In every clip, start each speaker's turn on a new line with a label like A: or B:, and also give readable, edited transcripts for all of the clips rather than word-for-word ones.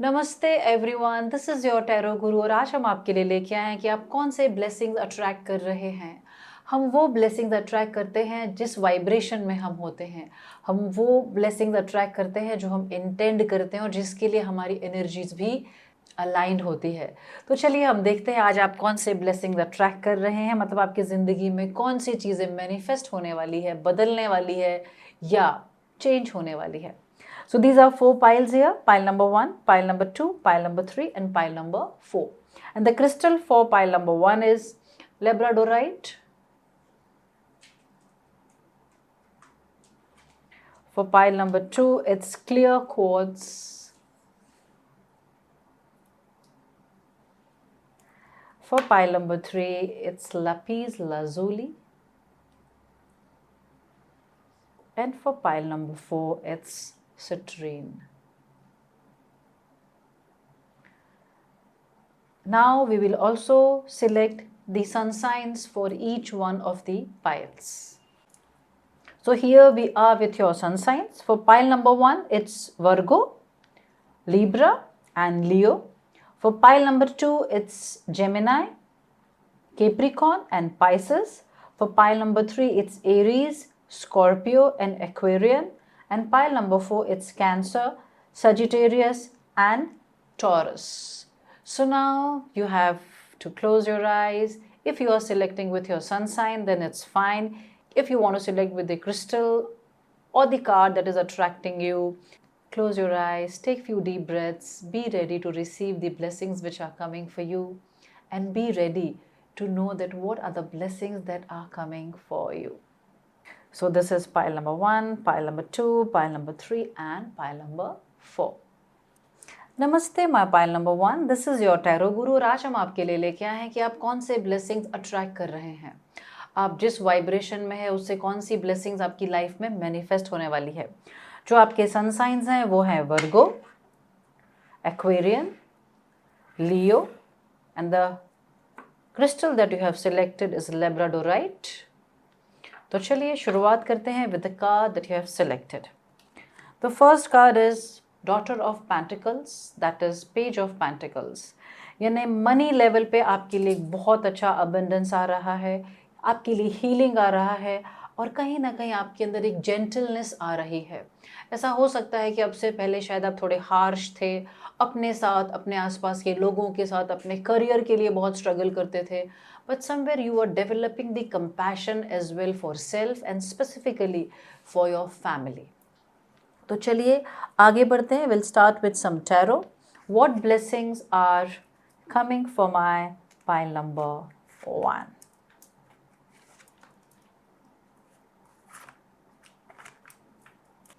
A: नमस्ते everyone, this is your tarot गुरु और आज हम आपके लिए लेके आए हैं कि आप कौन से ब्लेसिंग्स अट्रैक्ट कर रहे हैं। हम वो ब्लेसिंग्स अट्रैक्ट करते हैं जिस वाइब्रेशन में हम होते हैं। हम वो ब्लेसिंग्स अट्रैक्ट करते हैं जो हम इंटेंड करते हैं और जिसके लिए हमारी एनर्जीज भी अलाइंड होती है। तो चलिए हम देखते हैं आज आप कौन से ब्लेसिंग्स अट्रैक्ट कर रहे हैं, मतलब आपकी ज़िंदगी में कौन सी चीज़ें मैनिफेस्ट होने वाली है, बदलने वाली है या चेंज होने वाली है। So these are 4 piles here, pile number 1, pile number 2, pile number 3 and pile number 4. And the crystal for pile number 1 is labradorite. For pile number 2 it's clear quartz. For pile number 3 it's lapis lazuli. And for pile number 4 it's citrine. Now we will also select the sun signs for each one of the piles. So here we are with your sun signs. For pile number 1 it's Virgo, Libra and Leo. For pile number 2 it's Gemini, Capricorn and Pisces. For pile number 3 it's Aries, Scorpio and Aquarian. And pile number 4 it's Cancer, Sagittarius and Taurus. So now you have to close your eyes. If you are selecting with your sun sign, then it's fine. If you want to select with the crystal or the card that is attracting you, close your eyes, take few deep breaths, be ready to receive the blessings which are coming for you, and be ready to know that what are the blessings that are coming for you. So this is pile number 1, pile number 2, pile number 3 and pile number 4. नमस्ते my pile number 1, this is your tarot गुरु और आज हम आपके लिए लेके आए हैं कि आप कौन से ब्लेसिंग्स अट्रैक्ट कर रहे हैं। आप जिस वाइब्रेशन में है उससे कौन सी ब्लेसिंग्स आपकी लाइफ में मैनिफेस्ट होने वाली है। जो आपके सन साइंस हैं वो हैं Virgo, Aquarian, Leo and the crystal that you have selected is labradorite. तो चलिए शुरुआत करते हैं with the card that you have selected. The first card is Daughter of Pentacles, that is Page of Pentacles. यानी money level पे आपके लिए बहुत अच्छा अबंडेंस आ रहा है, आपके लिए हीलिंग आ रहा है और कहीं ना कहीं आपके अंदर एक जेंटलनेस आ रही है। ऐसा हो सकता है कि अब से पहले शायद आप थोड़े हार्श थे अपने साथ, अपने आसपास के लोगों के साथ, अपने करियर के लिए बहुत स्ट्रगल करते थे, but somewhere you are developing the compassion as well for self and specifically for your family. तो चलिए आगे बढ़ते हैं। Will start with some tarot. What blessings are coming for my pile number 1।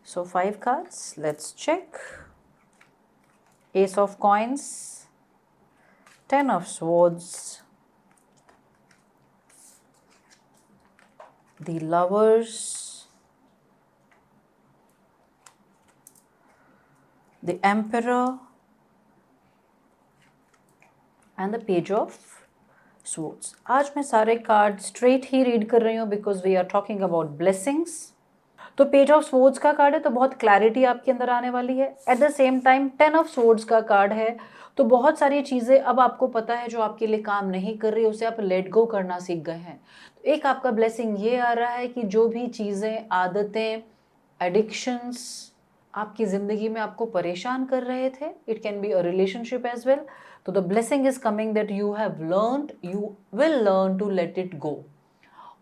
A: So 5 cards, let's check. Ace of Coins, 10 of Swords, the Lovers, the Emperor and the Page of Swords. आज मैं सारे card straight ही read कर रही हूँ because we are talking about blessings. तो page of swords का card है तो बहुत क्लैरिटी आपके अंदर आने वाली है। At the same time 10 of swords का कार्ड है तो बहुत सारी चीज़ें अब आपको पता है जो आपके लिए काम नहीं कर रही उसे आप लेट गो करना सीख गए हैं। तो एक आपका ब्लेसिंग ये आ रहा है कि जो भी चीज़ें, आदतें, एडिक्शंस आपकी ज़िंदगी में आपको परेशान कर रहे थे, it can be a relationship as well, तो the blessing is coming that you have learned, you will learn to let it go.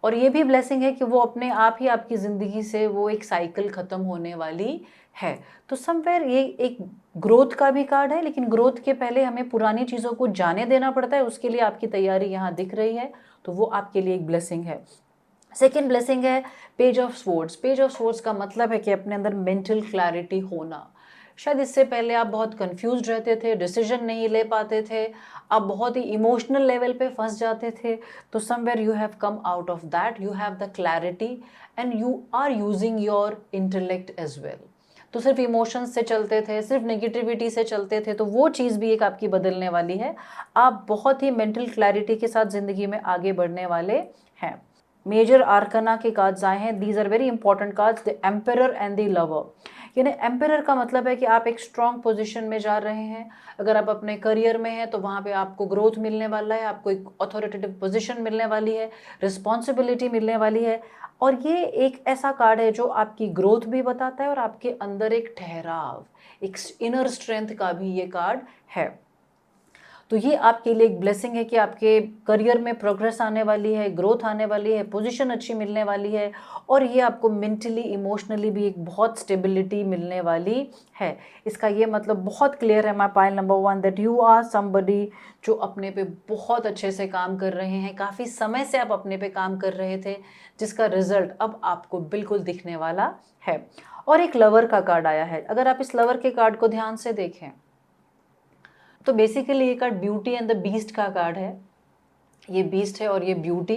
A: और ये भी ब्लेसिंग है कि वो अपने आप ही आपकी ज़िंदगी से वो एक साइकिल ख़त्म होने वाली है। तो समवेयर ये एक ग्रोथ का भी कार्ड है, लेकिन ग्रोथ के पहले हमें पुरानी चीज़ों को जाने देना पड़ता है, उसके लिए आपकी तैयारी यहाँ दिख रही है, तो वो आपके लिए एक ब्लेसिंग है। सेकेंड ब्लेसिंग है page of swords. Page of swords का मतलब है कि अपने अंदर मेंटल क्लैरिटी होना। शायद इससे पहले आप बहुत कंफ्यूज रहते थे, डिसीजन नहीं ले पाते थे, आप बहुत ही इमोशनल लेवल पे फंस जाते थे, तो somewhere you have come out of that, you have the clarity and you are using your intellect as well. तो सिर्फ इमोशंस से चलते थे, सिर्फ नेगेटिविटी से चलते थे, तो वो चीज़ भी एक आपकी बदलने वाली है। आप बहुत ही मेंटल क्लैरिटी के साथ ज़िंदगी में आगे बढ़ने वाले हैं। मेजर आर्कना के कार्ड्स आए हैं, these are very important cards, the emperor and the lover. यानी एम्परर का मतलब है कि आप एक स्ट्रॉन्ग पोजीशन में जा रहे हैं। अगर आप अपने करियर में हैं तो वहाँ पे आपको ग्रोथ मिलने वाला है, आपको एक अथॉरिटेटिव पोजीशन मिलने वाली है, रिस्पॉन्सिबिलिटी मिलने वाली है। और ये एक ऐसा कार्ड है जो आपकी ग्रोथ भी बताता है और आपके अंदर एक ठहराव, एक इनर स्ट्रेंथ का भी ये कार्ड है। तो ये आपके लिए एक ब्लेसिंग है कि आपके करियर में प्रोग्रेस आने वाली है, ग्रोथ आने वाली है, पोजीशन अच्छी मिलने वाली है और ये आपको मेंटली इमोशनली भी एक बहुत स्टेबिलिटी मिलने वाली है। इसका ये मतलब बहुत क्लियर है my pile number 1 that you are somebody जो अपने पे बहुत अच्छे से काम कर रहे हैं। काफ़ी समय से आप अपने पे काम कर रहे थे जिसका रिजल्ट अब आपको बिल्कुल दिखने वाला है। और एक लवर का कार्ड आया है। अगर आप इस लवर के कार्ड को ध्यान से देखें तो बेसिकली ये card beauty and the beast का कार्ड है। ये बीस्ट है और ये ब्यूटी।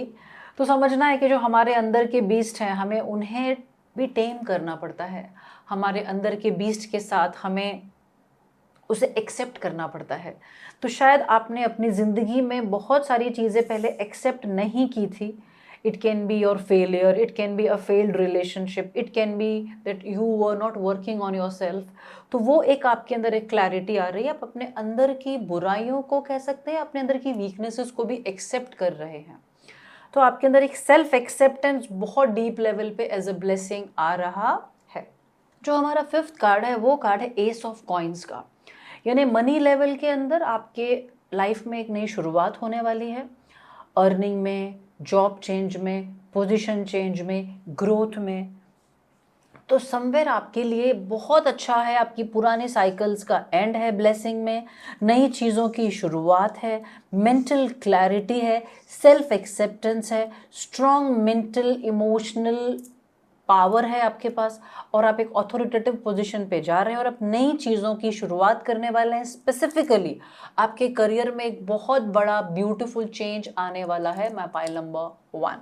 A: तो समझना है कि जो हमारे अंदर के बीस्ट हैं हमें उन्हें भी टेम करना पड़ता है। हमारे अंदर के बीस्ट के साथ हमें उसे एक्सेप्ट करना पड़ता है। तो शायद आपने अपनी ज़िंदगी में बहुत सारी चीज़ें पहले एक्सेप्ट नहीं की थी। It can be your failure, it can be a failed relationship, it can be that you were not working on yourself. तो वो एक आपके अंदर एक क्लैरिटी आ रही है, आप अपने अंदर की बुराइयों को कह सकते हैं, अपने अंदर की वीकनेसेस को भी एक्सेप्ट कर रहे हैं। तो आपके अंदर एक सेल्फ एक्सेप्टेंस बहुत डीप लेवल पे एज अ ब्लेसिंग आ रहा है। जो हमारा 5th कार्ड है वो कार्ड है एस ऑफ कॉइन्स का। यानी मनी लेवल के अंदर आपके लाइफ में एक नई शुरुआत होने वाली है। अर्निंग में, जॉब चेंज में, पोजीशन चेंज में, ग्रोथ में। तो समवेयर आपके लिए बहुत अच्छा है। आपकी पुराने साइकिल्स का एंड है ब्लेसिंग में, नई चीज़ों की शुरुआत है, मेंटल क्लैरिटी है, सेल्फ एक्सेप्टेंस है, स्ट्रॉन्ग मेंटल इमोशनल पावर है आपके पास और आप एक अथॉरिटेटिव पोजीशन पे जा रहे हैं और आप नई चीज़ों की शुरुआत करने वाले हैं। स्पेसिफिकली आपके करियर में एक बहुत बड़ा ब्यूटीफुल चेंज आने वाला है माय पाइल नंबर 1।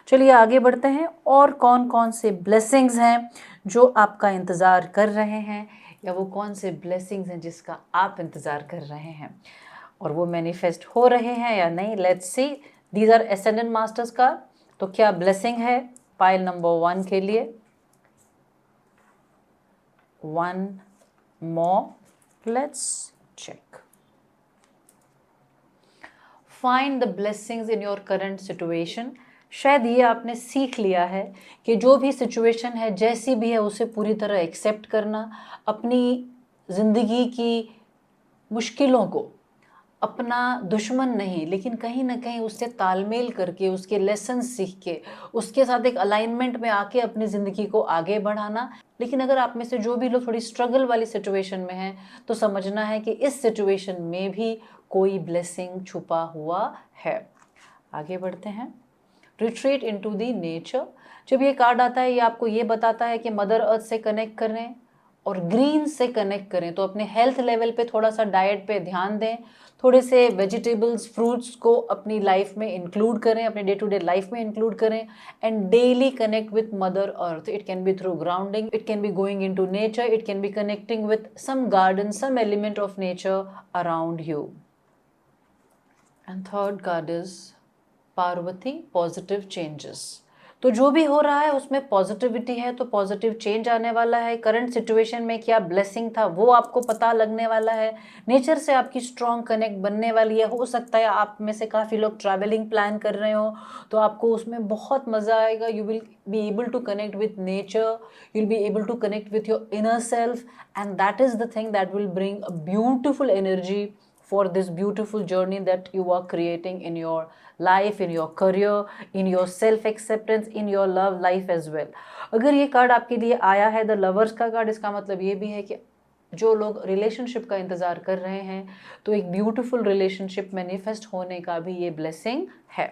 A: चलिए आगे बढ़ते हैं। और कौन कौन से ब्लेसिंग्स हैं जो आपका इंतज़ार कर रहे हैं या वो कौन से ब्लेसिंग्स हैं जिसका आप इंतज़ार कर रहे हैं और वो मैनिफेस्ट हो रहे हैं या नहीं। Let's see. These are ascendant masters का। तो क्या ब्लेसिंग है पाइल नंबर 1 के लिए? 1 more, let's check. Find the blessings in your current situation. शायद ये आपने सीख लिया है कि जो भी सिचुएशन है जैसी भी है उसे पूरी तरह एक्सेप्ट करना, अपनी ज़िंदगी की मुश्किलों को अपना दुश्मन नहीं लेकिन कहीं ना कहीं उससे तालमेल करके, उसके लेसन सीख के, उसके साथ एक अलाइनमेंट में आके अपनी ज़िंदगी को आगे बढ़ाना। लेकिन अगर आप में से जो भी लोग थोड़ी स्ट्रगल वाली सिचुएशन में हैं तो समझना है कि इस सिचुएशन में भी कोई ब्लेसिंग छुपा हुआ है। आगे बढ़ते हैं। Retreat into the nature. जब ये कार्ड आता है ये आपको ये बताता है कि मदर अर्थ से कनेक्ट करें और ग्रीन से कनेक्ट करें। तो अपने हेल्थ लेवल पे थोड़ा सा डाइट पे ध्यान दें, थोड़े से वेजिटेबल्स फ्रूट्स को अपनी लाइफ में इंक्लूड करें, अपने डे टू डे लाइफ में इंक्लूड करें and daily connect with mother earth. It can be through grounding, it can be going into nature, it can be connecting with some garden, some element of nature around you. And third card is Parvati, positive changes. तो जो भी हो रहा है उसमें positivity है तो positive change आने वाला है। करंट सिचुएशन में क्या ब्लेसिंग था वो आपको पता लगने वाला है। नेचर से आपकी स्ट्रॉन्ग कनेक्ट बनने वाली है। हो सकता है आप में से काफ़ी लोग ट्रैवलिंग प्लान कर रहे हो तो आपको उसमें बहुत मज़ा आएगा। You will be able to connect with nature, you will be able to connect with your inner self and that is the thing that will bring a beautiful energy for this beautiful journey that you are creating in your life, in your career, in your self acceptance, in your love life as well. अगर ये card आपके लिए आया है the lovers का card, इसका मतलब ये भी है कि जो लोग रिलेशनशिप का इंतज़ार कर रहे हैं तो एक ब्यूटीफुल रिलेशनशिप मैनिफेस्ट होने का भी ये ब्लेसिंग है।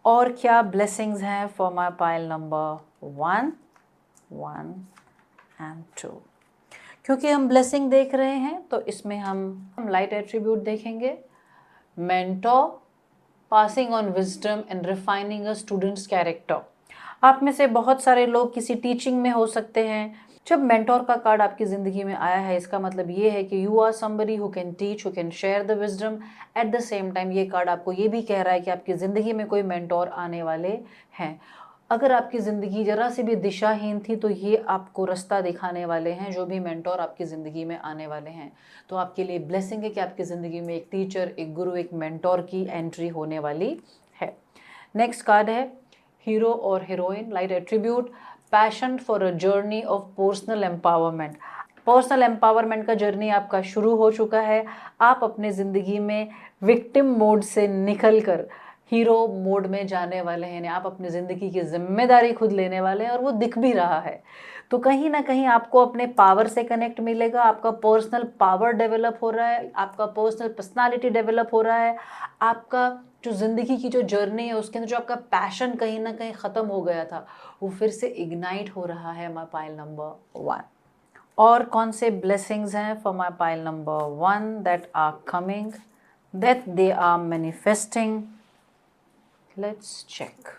A: और क्या ब्लेसिंग्स हैं for my pile number 1 and 2। क्योंकि हम ब्लेसिंग देख रहे हैं तो इसमें हम लाइट एट्रीब्यूट देखेंगे। Mentor, passing on wisdom and refining a students character. आप में से बहुत सारे लोग किसी टीचिंग में हो सकते हैं। जब मेंटोर का कार्ड आपकी ज़िंदगी में आया है इसका मतलब ये है कि you are somebody who can teach, who can share the wisdom. At the same time ये कार्ड आपको ये भी कह रहा है कि आपकी ज़िंदगी में कोई मेंटोर आने वाले हैं। अगर आपकी ज़िंदगी ज़रा सी भी दिशाहीन थी तो ये आपको रास्ता दिखाने वाले हैं, जो भी मेंटोर आपकी ज़िंदगी में आने वाले हैं। तो आपके लिए ब्लेसिंग है कि आपकी ज़िंदगी में एक टीचर, एक गुरु, एक मेंटोर की एंट्री होने वाली है। नेक्स्ट कार्ड है हीरो और heroine, light attribute, passion for a journey of personal empowerment. Personal empowerment का जर्नी आपका शुरू हो चुका है। आप अपने ज़िंदगी में विक्टिम मोड से निकलकर हीरो मोड में जाने वाले हैं। आप अपनी ज़िंदगी की जिम्मेदारी खुद लेने वाले हैं और वो दिख भी रहा है। तो कहीं ना कहीं आपको अपने पावर से कनेक्ट मिलेगा, आपका पर्सनल पावर डेवलप हो रहा है, आपका पर्सनल पर्सनालिटी डेवलप हो रहा है, आपका जो ज़िंदगी की जो जर्नी है उसके अंदर जो आपका पैशन कहीं ना कहीं ख़त्म हो गया था वो फिर से इग्नाइट हो रहा है माय पाइल नंबर 1। और कौन से ब्लेसिंग्स हैं for my pile number 1 that are coming, that they are manifesting? Let's check.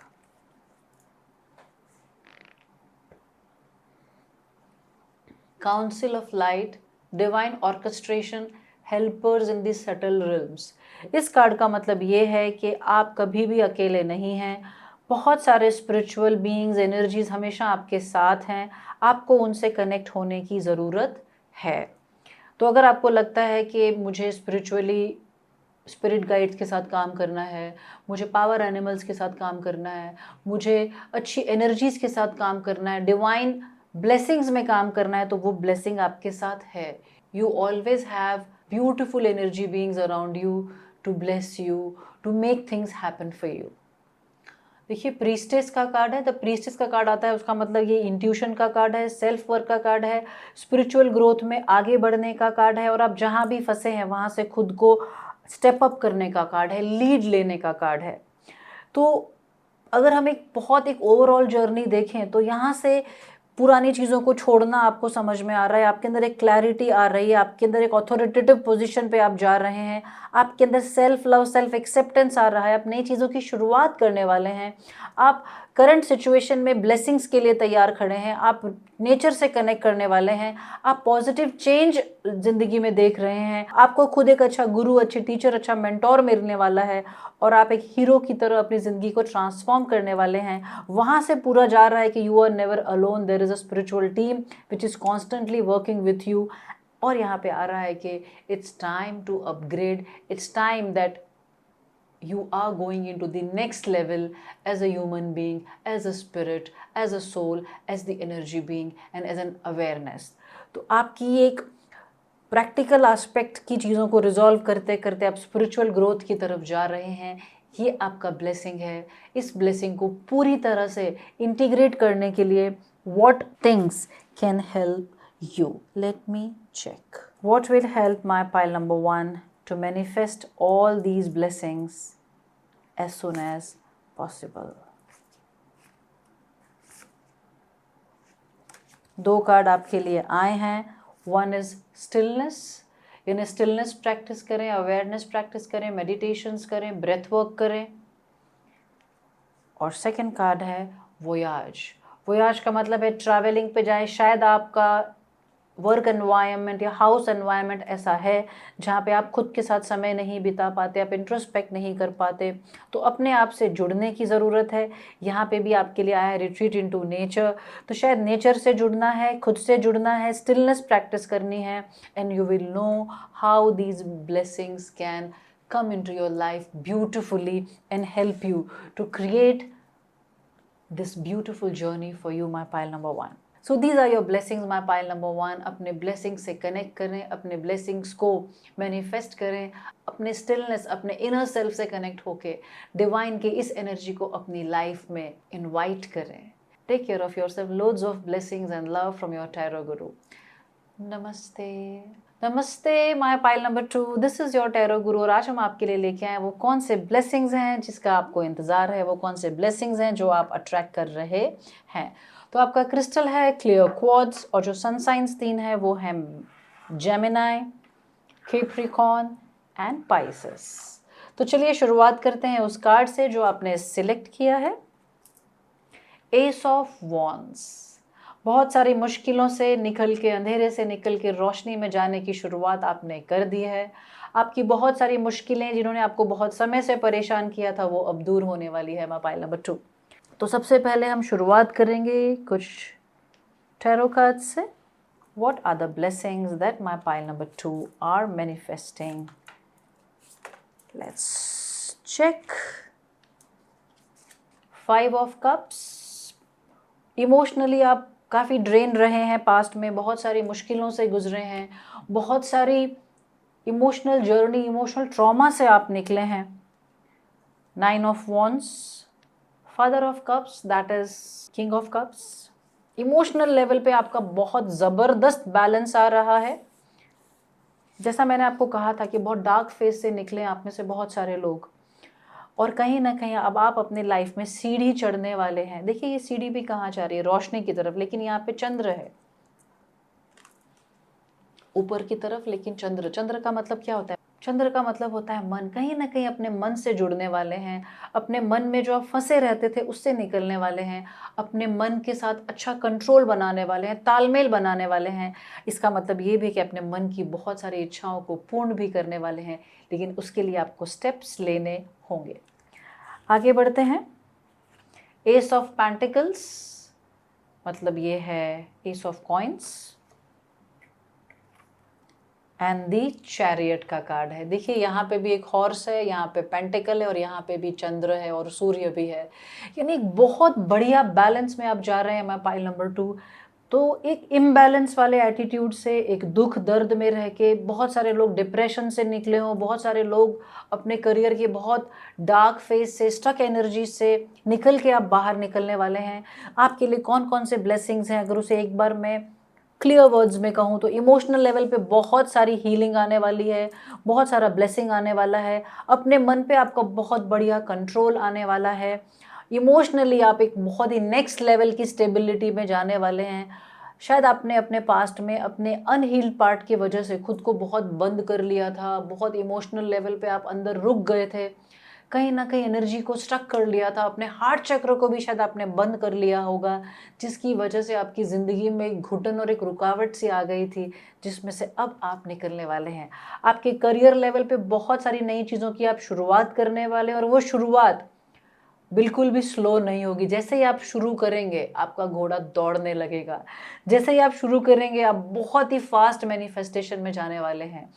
A: Council of Light, Divine Orchestration, Helpers in the Subtle Realms. इस कार्ड का मतलब ये है कि आप कभी भी अकेले नहीं हैं। बहुत सारे स्पिरिचुअल बीइंग्स, एनर्जीज हमेशा आपके साथ हैं। आपको उनसे कनेक्ट होने की ज़रूरत है। तो अगर आपको लगता है कि मुझे स्पिरिट गाइड्स के साथ काम करना है, मुझे पावर एनिमल्स के साथ काम करना है, मुझे अच्छी एनर्जीज के साथ काम करना है, डिवाइन ब्लेसिंग्स में काम करना है, तो वो ब्लेसिंग आपके साथ है। You always have beautiful energy beings around you to bless you, to make things happen for you. देखिए प्रीस्टेस का कार्ड है। द प्रीस्टेस का कार्ड आता है, उसका मतलब ये इंट्यूशन का कार्ड है, सेल्फ वर्क का कार्ड है, स्पिरिचुअल ग्रोथ में आगे बढ़ने का कार्ड है, और आप जहाँ भी फंसे हैं वहाँ से खुद को स्टेप अप करने का कार्ड है, लीड लेने का कार्ड है। तो अगर हम एक ओवरऑल जर्नी देखें तो यहाँ से पुरानी चीज़ों को छोड़ना आपको समझ में आ रहा है, आपके अंदर एक क्लैरिटी आ रही है, आपके अंदर एक अथॉरिटेटिव पोजीशन पे आप जा रहे हैं, आपके अंदर सेल्फ लव, सेल्फ एक्सेप्टेंस आ रहा है, आप नई चीज़ों की शुरुआत करने वाले हैं, आप करंट सिचुएशन में ब्लेसिंग्स के लिए तैयार खड़े हैं, आप नेचर से कनेक्ट करने वाले हैं, आप पॉजिटिव चेंज ज़िंदगी में देख रहे हैं, आपको खुद एक अच्छा गुरु, अच्छी टीचर, अच्छा मेंटोर मिलने वाला है, और आप एक हीरो की तरह अपनी ज़िंदगी को ट्रांसफॉर्म करने वाले हैं। वहाँ से पूरा जा रहा है कि you are never alone, there is a spiritual team which is constantly working with you. और यहाँ पे आ रहा है कि it's time to upgrade, it's time that you are going into the next level as a human being, as a spirit, as a soul, as the energy being and as an awareness. तो आपकी एक practical aspect की चीज़ों को resolve करते करते आप spiritual growth की तरफ जा रहे हैं। ये आपका ब्लेसिंग है। इस ब्लेसिंग को पूरी तरह से इंटीग्रेट करने के लिए what things can help you? Let me check what will help my pile number 1 to manifest all these blessings as soon as possible. 2 card आपके लिए आए हैं। वन इज स्टिलनेस, यानी स्टिलनेस प्रैक्टिस करें, अवेयरनेस प्रैक्टिस करें, meditations करें, breath work करें। और सेकंड कार्ड है वोयाज। वोयाज का मतलब है ट्रैवलिंग पे जाएं। शायद आपका वर्क एनवायरनमेंट या हाउस एनवायरनमेंट ऐसा है जहाँ पे आप खुद के साथ समय नहीं बिता पाते, आप इंट्रोस्पेक्ट नहीं कर पाते, तो अपने आप से जुड़ने की ज़रूरत है। यहाँ पे भी आपके लिए आया है रिट्रीट इनटू नेचर। तो शायद नेचर से जुड़ना है, खुद से जुड़ना है, स्टिलनेस प्रैक्टिस करनी है, and you will know how these blessings can come into your life beautifully and help you to create this beautiful journey for you, my pile number 1. So these are your blessings, my pile number 1. अपने blessings से connect करें, अपने blessings को manifest करें, अपने stillness, अपने inner self से connect होके divine के इस energy को अपनी life में invite करें. Take care of yourself. Loads of blessings and love from your Tarot Guru. नमस्ते नमस्ते my pile number 2, this is your tarot गुरु। और आज हम आपके लिए लेके आए वो कौन से ब्लेसिंग्स हैं जिसका आपको इंतज़ार है, वो कौन से ब्लेसिंग्स हैं जो आप अट्रैक्ट कर रहे हैं। तो आपका क्रिस्टल है क्लियर क्वार्ट्ज, और जो सन साइंस 3 है वो है जेमिनाई, कैप्रिकॉर्न एंड पाइसेस। तो चलिए शुरुआत करते हैं उस कार्ड से जो आपने सिलेक्ट किया है, एस ऑफ वॉन्ड्स। बहुत सारी मुश्किलों से निकल के, अंधेरे से निकल के रोशनी में जाने की शुरुआत आपने कर दी है। आपकी बहुत सारी मुश्किलें जिन्होंने आपको बहुत समय से परेशान किया था वो अब दूर होने वाली है, माय पाइल नंबर 2। तो सबसे पहले हम शुरुआत करेंगे कुछ टैरो कार्ड्स से. What are the blessings that my pile number 2 are manifesting? Let's check. 5 of Cups. Emotionally आप काफ़ी ड्रेन रहे हैं, पास्ट में बहुत सारी मुश्किलों से गुजरे हैं, बहुत सारी इमोशनल जर्नी, इमोशनल ट्रॉमा से आप निकले हैं. 9 of Wands. Father of cups, that is king of cups. Emotional level पे आपका बहुत ज़बरदस्त बैलेंस आ रहा है. जैसा मैंने आपको कहा था कि बहुत डार्क फेज से निकले आप में से बहुत सारे लोग, और कहीं ना कहीं अब आप अपने लाइफ में सीढ़ी चढ़ने वाले हैं. देखिए ये सीढ़ी भी कहाँ जा रही है, रोशनी की तरफ, लेकिन यहाँ पे चंद्र है ऊपर की तरफ. लेकिन चंद्र का मतलब क्या होता है? चंद्र का मतलब होता है मन. कहीं ना कहीं अपने मन से जुड़ने वाले हैं, अपने मन में जो आप फंसे रहते थे उससे निकलने वाले हैं, अपने मन के साथ अच्छा कंट्रोल बनाने वाले हैं, तालमेल बनाने वाले हैं. इसका मतलब ये भी कि अपने मन की बहुत सारी इच्छाओं को पूर्ण भी करने वाले हैं, लेकिन उसके लिए आपको स्टेप्स लेने होंगे. आगे बढ़ते हैं. एस ऑफ पेंटिकल्स, मतलब ये है S of coins and the chariot का कार्ड है. देखिए यहाँ पे भी एक हॉर्स है, यहाँ पे पेंटिकल है, और यहाँ पे भी चंद्र है और सूर्य भी है. यानी एक बहुत बढ़िया बैलेंस में आप जा रहे हैं. मैं पाइल नंबर 2 तो एक इम्बैलेंस वाले एटीट्यूड से, एक दुख दर्द में रह के, बहुत सारे लोग डिप्रेशन से निकले हों, बहुत सारे लोग अपने करियर के बहुत डार्क फेज से, स्टक एनर्जी से निकल के आप बाहर निकलने वाले हैं. आपके लिए कौन कौन से ब्लेसिंग्स हैं, अगर उसे एक बार मैं क्लियर वर्ड्स में कहूँ तो इमोशनल लेवल पे बहुत सारी हीलिंग आने वाली है, बहुत सारा ब्लेसिंग आने वाला है. अपने मन पे आपका बहुत बढ़िया कंट्रोल आने वाला है. इमोशनली आप एक बहुत ही नेक्स्ट लेवल की स्टेबिलिटी में जाने वाले हैं. शायद आपने अपने पास्ट में अपने अनहील्ड पार्ट की वजह से खुद को बहुत बंद कर लिया था, बहुत इमोशनल लेवल पे आप अंदर रुक गए थे, कहीं ना कहीं एनर्जी को स्टक कर लिया था, अपने हार्ट चक्र को भी शायद आपने बंद कर लिया होगा, जिसकी वजह से आपकी ज़िंदगी में एक घुटन और एक रुकावट सी आ गई थी, जिसमें से अब आप निकलने वाले हैं. आपके करियर लेवल पे बहुत सारी नई चीज़ों की आप शुरुआत करने वाले हैं, और वो शुरुआत बिल्कुल भी स्लो नहीं होगी. जैसे ही आप शुरू करेंगे आपका घोड़ा दौड़ने लगेगा. जैसे ही आप शुरू करेंगे आप बहुत ही फास्ट मैनिफेस्टेशन में जाने वाले हैं.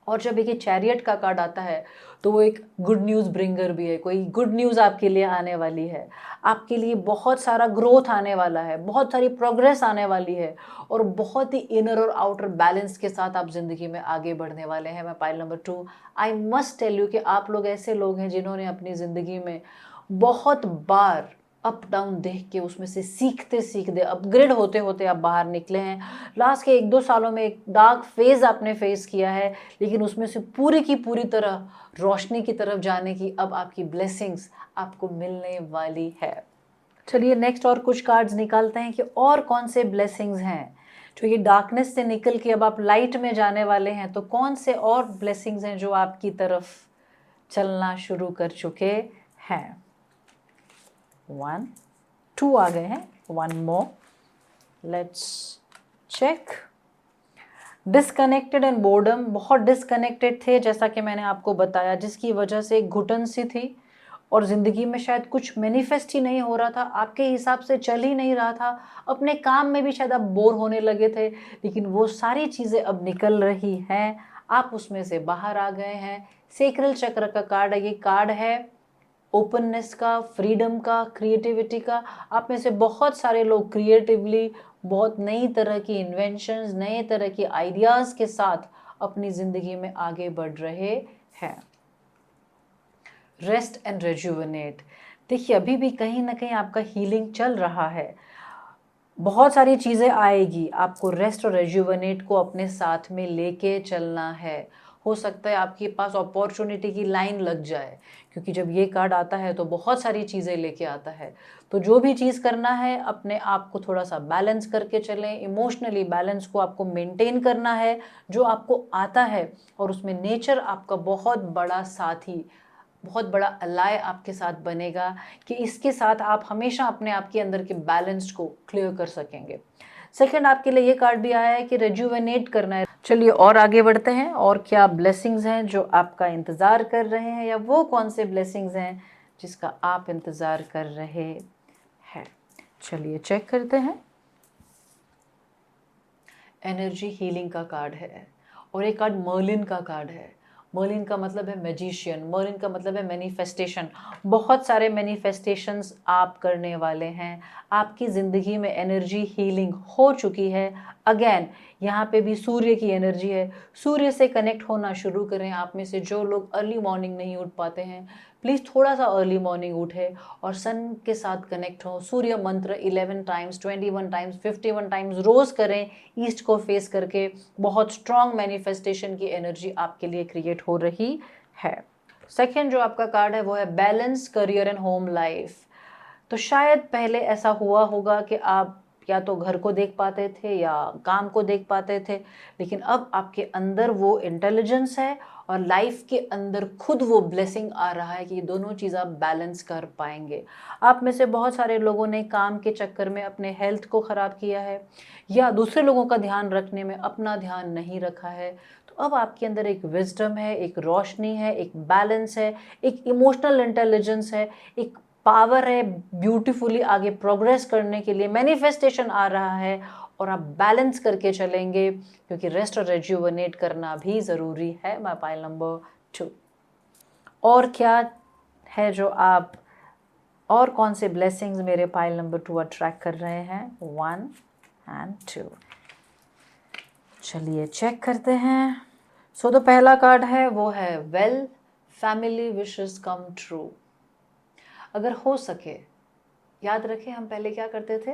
A: और जब एक चैरियट का कार्ड आता है तो वो एक गुड न्यूज़ ब्रिंगर भी है. कोई गुड न्यूज़ आपके लिए आने वाली है, आपके लिए बहुत सारा ग्रोथ आने वाला है, बहुत सारी प्रोग्रेस आने वाली है, और बहुत ही इनर और आउटर बैलेंस के साथ आप ज़िंदगी में आगे बढ़ने वाले हैं. मैं pile number 2 I must tell you कि आप लोग ऐसे लोग हैं जिन्होंने अपनी ज़िंदगी में बहुत बार अप डाउन देख के उसमें से सीखते सीखते अपग्रेड होते होते आप बाहर निकले हैं. लास्ट के 1-2 सालों में एक डार्क फेज आपने फेस किया है, लेकिन उसमें से पूरी की पूरी तरह रोशनी की तरफ जाने की अब आपकी ब्लेसिंग्स आपको मिलने वाली है. चलिए नेक्स्ट और कुछ कार्ड्स निकालते हैं कि और कौन से ब्लेसिंग्स हैं जो ये डार्कनेस से निकल के अब आप लाइट में जाने वाले हैं. तो कौन से और ब्लेसिंग्स हैं जो आपकी तरफ चलना शुरू कर चुके हैं. 1 2 आ गए हैं. 1 more. Let's check. Disconnected and boredom, बहुत डिसकनेक्टेड थे जैसा कि मैंने आपको बताया, जिसकी वजह से एक घुटन सी थी और ज़िंदगी में शायद कुछ मैनिफेस्ट ही नहीं हो रहा था, आपके हिसाब से चल ही नहीं रहा था. अपने काम में भी शायद आप बोर होने लगे थे, लेकिन वो सारी चीज़ें अब निकल रही हैं, आप उसमें से बाहर आ गए हैं. सेक्रल चक्र का कार्ड है. ये कार्ड है ओपननेस का, फ्रीडम का, क्रिएटिविटी का. आप में से बहुत सारे लोग क्रिएटिवली बहुत नई तरह की इन्वेंशंस, नए तरह की आइडियाज़ के साथ अपनी ज़िंदगी में आगे बढ़ रहे हैं. Rest and rejuvenate. देखिए अभी भी कहीं ना कहीं आपका हीलिंग चल रहा है, बहुत सारी चीज़ें आएगी, आपको रेस्ट और रेजुवेनेट को अपने साथ में लेके चलना है. हो सकता है आपके पास अपॉर्चुनिटी की लाइन लग जाए, क्योंकि जब ये कार्ड आता है तो बहुत सारी चीज़ें लेके आता है. तो जो भी चीज़ करना है अपने आप को थोड़ा सा बैलेंस करके चलें. इमोशनली बैलेंस को आपको मेंटेन करना है, जो आपको आता है, और उसमें नेचर आपका बहुत बड़ा साथी, बहुत बड़ा अलाय आपके साथ बनेगा कि इसके साथ आप हमेशा अपने आप के अंदर के बैलेंस को क्लियर कर सकेंगे. सेकंड आपके लिए ये कार्ड भी आया है कि रेजुवेनेट करना है. चलिए और आगे बढ़ते हैं. और क्या ब्लेसिंग्स हैं जो आपका इंतज़ार कर रहे हैं, या वो कौन से ब्लेसिंग्स हैं जिसका आप इंतज़ार कर रहे चलिए चेक करते हैं। एनर्जी हीलिंग का कार्ड है और एक कार्ड मर्लिन का कार्ड है। मर्लिन का मतलब है मैजिशियन, मर्लिन का मतलब है मैनिफेस्टेशन। बहुत सारे मैनिफेस्टेशंस आप करने वाले हैं। आपकी ज़िंदगी में एनर्जी हीलिंग हो चुकी है। अगेन यहाँ पे भी सूर्य की एनर्जी है। सूर्य से कनेक्ट होना शुरू करें। आप में से जो लोग अर्ली मॉर्निंग नहीं उठ पाते हैं, प्लीज़ थोड़ा सा अर्ली मॉर्निंग उठे और सन के साथ कनेक्ट हो। सूर्य मंत्र 11 टाइम्स, 21 टाइम्स, 51 टाइम्स रोज़ करें, ईस्ट को फेस करके। बहुत स्ट्रॉन्ग मैनिफेस्टेशन की एनर्जी आपके लिए क्रिएट हो रही है। सेकेंड जो आपका कार्ड है वो है balance career and home life. तो शायद पहले ऐसा हुआ होगा कि आप या तो घर को देख पाते थे या काम को देख पाते थे, लेकिन अब आपके अंदर वो इंटेलिजेंस है और लाइफ के अंदर खुद वो ब्लेसिंग आ रहा है कि ये दोनों चीज़ आप बैलेंस कर पाएंगे। आप में से बहुत सारे लोगों ने काम के चक्कर में अपने हेल्थ को ख़राब किया है या दूसरे लोगों का ध्यान रखने में अपना ध्यान नहीं रखा है। तो अब आपके अंदर एक विजडम है, एक रोशनी है, एक बैलेंस है, एक इमोशनल इंटेलिजेंस है, एक पावर है ब्यूटीफुली आगे प्रोग्रेस करने के लिए। मैनिफेस्टेशन आ रहा है और आप बैलेंस करके चलेंगे क्योंकि रेस्ट और रेज्यूवनेट करना भी ज़रूरी है। My pile number 2। और क्या है जो आप, और कौन से ब्लेसिंग्स मेरे पाइल नंबर 2 अट्रैक्ट कर रहे हैं? 1 and 2। चलिए चेक करते हैं। सो तो पहला कार्ड है वो है वेल फैमिली विशेस कम ट्रू। अगर हो सके, याद रखें हम पहले क्या करते थे,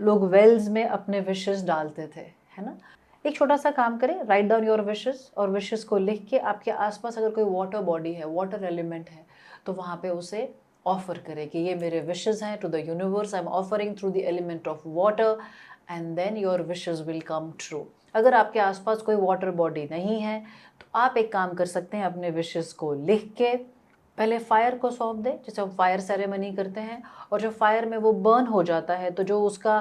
A: लोग वेल्स में अपने विशेस डालते थे, है ना। एक छोटा सा काम करें, राइट डाउन योर विशेस और विशेस को लिख के आपके आसपास अगर कोई वाटर बॉडी है, वाटर एलिमेंट है, तो वहाँ पे उसे ऑफर करें कि ये मेरे विशेस हैं to the universe, I am offering through the element of water and then your wishes will come true. अगर आपके आसपास कोई वाटर बॉडी नहीं है तो आप एक काम कर सकते हैं, अपने विशेस को लिख के पहले फायर को सौंप दें, जैसे हम फायर सेरेमनी करते हैं, और जब फायर में वो बर्न हो जाता है तो जो उसका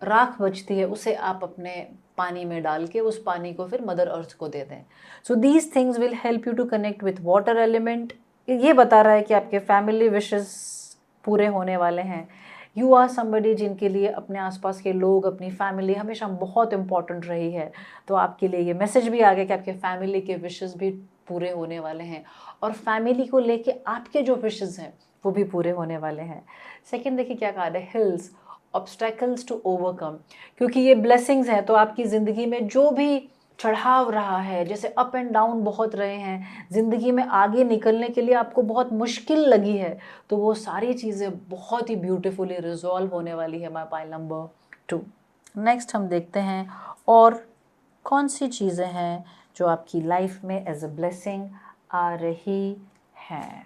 A: राख बचती है उसे आप अपने पानी में डाल के उस पानी को फिर मदर अर्थ को दे दें। So these things will help you to connect with water element. ये बता रहा है कि आपके फैमिली विशेस पूरे होने वाले हैं। यू आर समबडी जिनके लिए अपने आसपास के लोग, अपनी फैमिली हमेशा बहुत इंपॉर्टेंट रही है। तो आपके लिए ये मैसेज भी आ गया कि आपके फैमिली के विशेस भी पूरे होने वाले हैं और फैमिली को लेके आपके जो विशेस हैं वो भी पूरे होने वाले हैं। सेकंड देखिए क्या कार्ड है, हिल्स, ऑब्स्टेकल्स टू ओवरकम। क्योंकि ये ब्लेसिंग्स हैं तो आपकी ज़िंदगी में जो भी चढ़ाव रहा है, जैसे अप एंड डाउन बहुत रहे हैं, ज़िंदगी में आगे निकलने के लिए आपको बहुत मुश्किल लगी है, तो वो सारी चीज़ें बहुत ही ब्यूटीफुली रिजॉल्व होने वाली है। My pile number 2। नेक्स्ट हम देखते हैं और कौन सी चीज़ें हैं जो आपकी लाइफ में एज अ ब्लेसिंग आ रही हैं।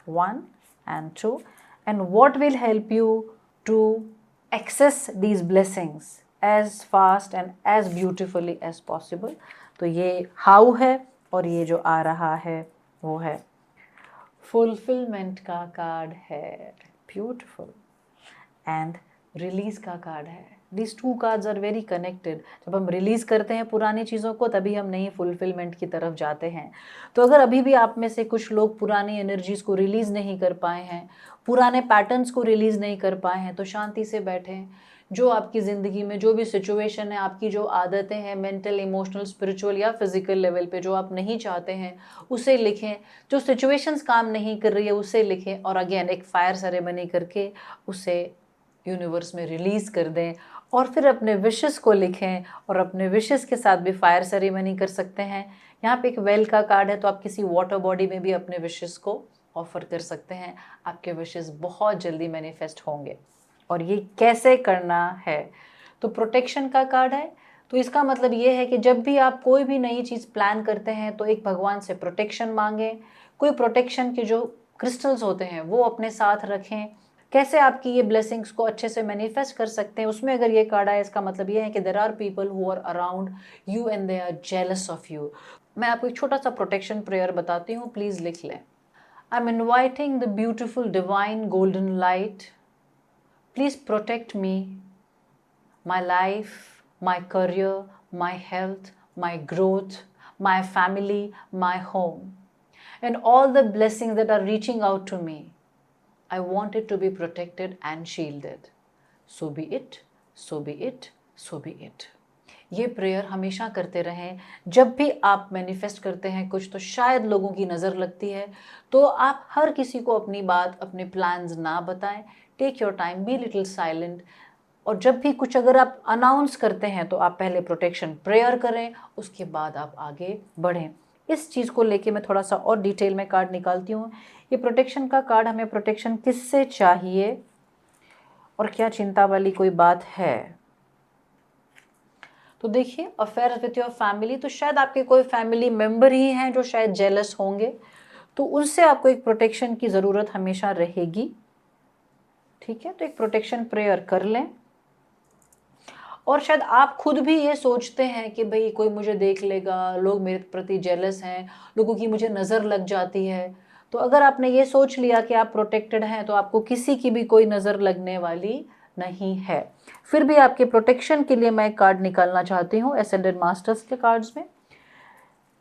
A: 1 and 2 and what will help you to access these blessings as fast and as beautifully as possible। तो ये हाउ है और ये जो आ रहा है वो है फुलफिलमेंट का कार्ड है, ब्यूटीफुल, एंड रिलीज का कार्ड है। This two cards are very connected. जब हम रिलीज करते हैं पुरानी चीज़ों को तभी हम नई फुलफिलमेंट की तरफ जाते हैं। तो अगर अभी भी आप में से कुछ लोग पुरानी एनर्जीज को रिलीज नहीं कर पाए हैं, पुराने पैटर्न्स को रिलीज नहीं कर पाए हैं, तो शांति से बैठें। जो आपकी ज़िंदगी में जो भी सिचुएशन है, आपकी जो आदतें हैं मेंटल, इमोशनल, स्पिरिचुअल या फिजिकल लेवल पे जो आप नहीं चाहते हैं उसे लिखें। जो सिचुएशंस काम नहीं कर रही है उसे लिखें और अगेन एक फायर सेरेमनी करके उसे यूनिवर्स में रिलीज़ कर दें और फिर अपने विशेस को लिखें और अपने विशेस के साथ भी फायर सेरेमनी कर सकते हैं। यहाँ पे एक वेल का कार्ड है तो आप किसी वाटर बॉडी में भी अपने विशेस को ऑफर कर सकते हैं। आपके विशेस बहुत जल्दी मैनिफेस्ट होंगे। और ये कैसे करना है, तो प्रोटेक्शन का कार्ड है। तो इसका मतलब ये है कि जब भी आप कोई भी नई चीज़ प्लान करते हैं तो एक भगवान से प्रोटेक्शन मांगें। कोई प्रोटेक्शन के जो क्रिस्टल्स होते हैं वो अपने साथ रखें। कैसे आपकी ये ब्लेसिंग्स को अच्छे से मैनिफेस्ट कर सकते हैं, उसमें अगर ये कार्ड है इसका मतलब ये है कि there are people who are around you and they are jealous of you. मैं आपको एक छोटा सा प्रोटेक्शन प्रेयर बताती हूँ, प्लीज़ लिख लें। I am inviting the beautiful divine golden light, please protect me, my life, my career, my health, my growth, my family, my home, and all the blessings that are reaching out to me. I want it to be protected and shielded. So be it, so be it, so be it. ये prayer हमेशा करते रहें। जब भी आप manifest करते हैं कुछ तो शायद लोगों की नज़र लगती है, तो आप हर किसी को अपनी बात, अपने प्लान्स ना बताएं। Take your time, be little silent. और जब भी कुछ अगर आप अनाउंस करते हैं तो आप पहले प्रोटेक्शन प्रेयर करें, उसके बाद आप आगे बढ़ें। इस चीज़ को लेके मैं थोड़ा सा और डिटेल में कार्ड निकालती हूँ। ये प्रोटेक्शन का कार्ड हमें प्रोटेक्शन किससे चाहिए और क्या चिंता वाली कोई बात है। तो देखिए, अफेयर्स विथ योर फैमिली, तो शायद आपके कोई फैमिली मेंबर ही हैं जो शायद जेलस होंगे, तो उनसे आपको एक प्रोटेक्शन की ज़रूरत हमेशा रहेगी। ठीक है, तो एक प्रोटेक्शन प्रेयर कर लें। और शायद आप खुद भी ये सोचते हैं कि भाई कोई मुझे देख लेगा, लोग मेरे प्रति जेलस हैं, लोगों की मुझे नज़र लग जाती है। तो अगर आपने ये सोच लिया कि आप प्रोटेक्टेड हैं, तो आपको किसी की भी कोई नज़र लगने वाली नहीं है। फिर भी आपके प्रोटेक्शन के लिए मैं एक कार्ड निकालना चाहती हूँ एसेंडेंट मास्टर्स के कार्ड्स में,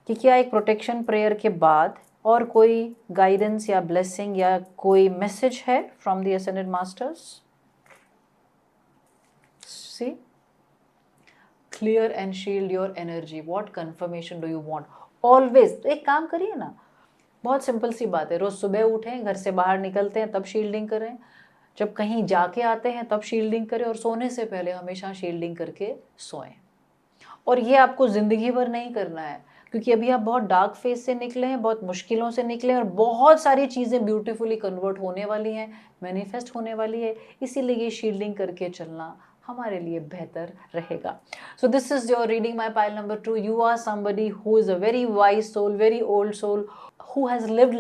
A: कि क्या एक प्रोटेक्शन प्रेयर के बाद और कोई गाइडेंस या ब्लेसिंग या कोई मैसेज है from the ascendant masters. See, clear and shield your energy, what confirmation do you want always. तो एक काम करिए ना, बहुत सिंपल सी बात है, रोज सुबह उठें, घर से बाहर निकलते हैं तब शील्डिंग करें, जब कहीं जाके आते हैं तब शील्डिंग करें, और सोने से पहले हमेशा शील्डिंग करके सोएं। और ये आपको ज़िंदगी भर नहीं करना है, क्योंकि अभी आप बहुत डार्क फेज से निकले हैं, बहुत मुश्किलों से निकले हैं, और बहुत सारी चीज़ें ब्यूटीफुली कन्वर्ट होने वाली हैं, मैनिफेस्ट होने वाली है। इसीलिए ये शील्डिंग करके चलना हमारे लिए बेहतर रहेगा। So this is your reading my pile number 2। You are somebody who is a very wise soul, very old soul, who has lived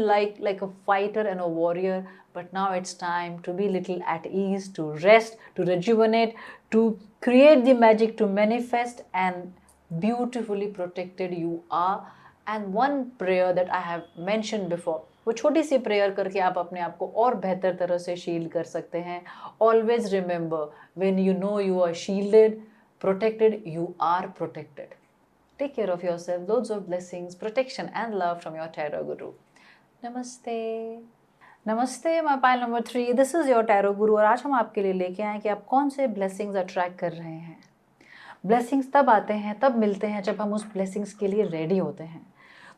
A: like a fighter and a warrior, but now it's time to be little at ease, to rest, to rejuvenate, to create the magic, to manifest, and beautifully protected you are. And one prayer that I have mentioned before, वो छोटी सी prayer करके आप अपने आप को और बेहतर तरह से शील्ड कर सकते हैं। Always remember, when you know you are shielded, protected, you are protected. Take care of yourself. Loads of blessings, protection and love from your Tarot Guru. Namaste. नमस्ते, my pile number 3, this is your tarot गुरु। और आज हम आपके लिए लेके आए कि आप कौन से ब्लेसिंग्स अट्रैक्ट कर रहे हैं। ब्लेसिंग्स तब आते हैं, तब मिलते हैं जब हम उस ब्लेसिंग्स के लिए रेडी होते हैं।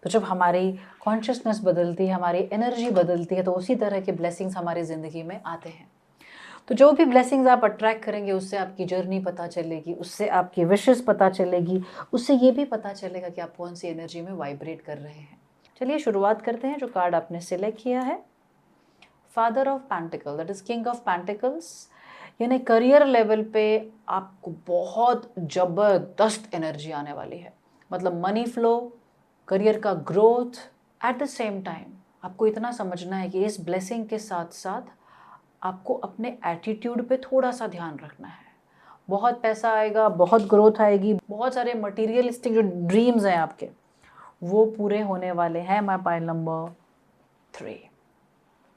A: तो जब हमारी कॉन्शियसनेस बदलती है, हमारी एनर्जी बदलती है, तो उसी तरह के ब्लेसिंग्स हमारी ज़िंदगी में आते हैं। तो जो भी ब्लेसिंग्स आप अट्रैक्ट करेंगे, उससे आपकी जर्नी पता चलेगी, उससे आपकी विशेस पता चलेगी, उससे ये भी पता चलेगा कि आप कौन सी एनर्जी में वाइब्रेट कर रहे हैं। चलिए शुरुआत करते हैं। जो कार्ड आपने सिलेक्ट किया है, father of pentacle, that is king of pentacles, यानी करियर लेवल पे आपको बहुत ज़बरदस्त एनर्जी आने वाली है। मतलब मनी फ्लो, करियर का growth. Eight the same time आपको इतना समझना है कि इस ब्लेसिंग के साथ साथ आपको अपने एटीट्यूड पे थोड़ा सा ध्यान रखना है। बहुत पैसा आएगा, बहुत ग्रोथ आएगी, बहुत सारे मटेरियलिस्टिक जो ड्रीम्स हैं आपके, वो पूरे होने वाले हैं। माय पाइल नंबर 3,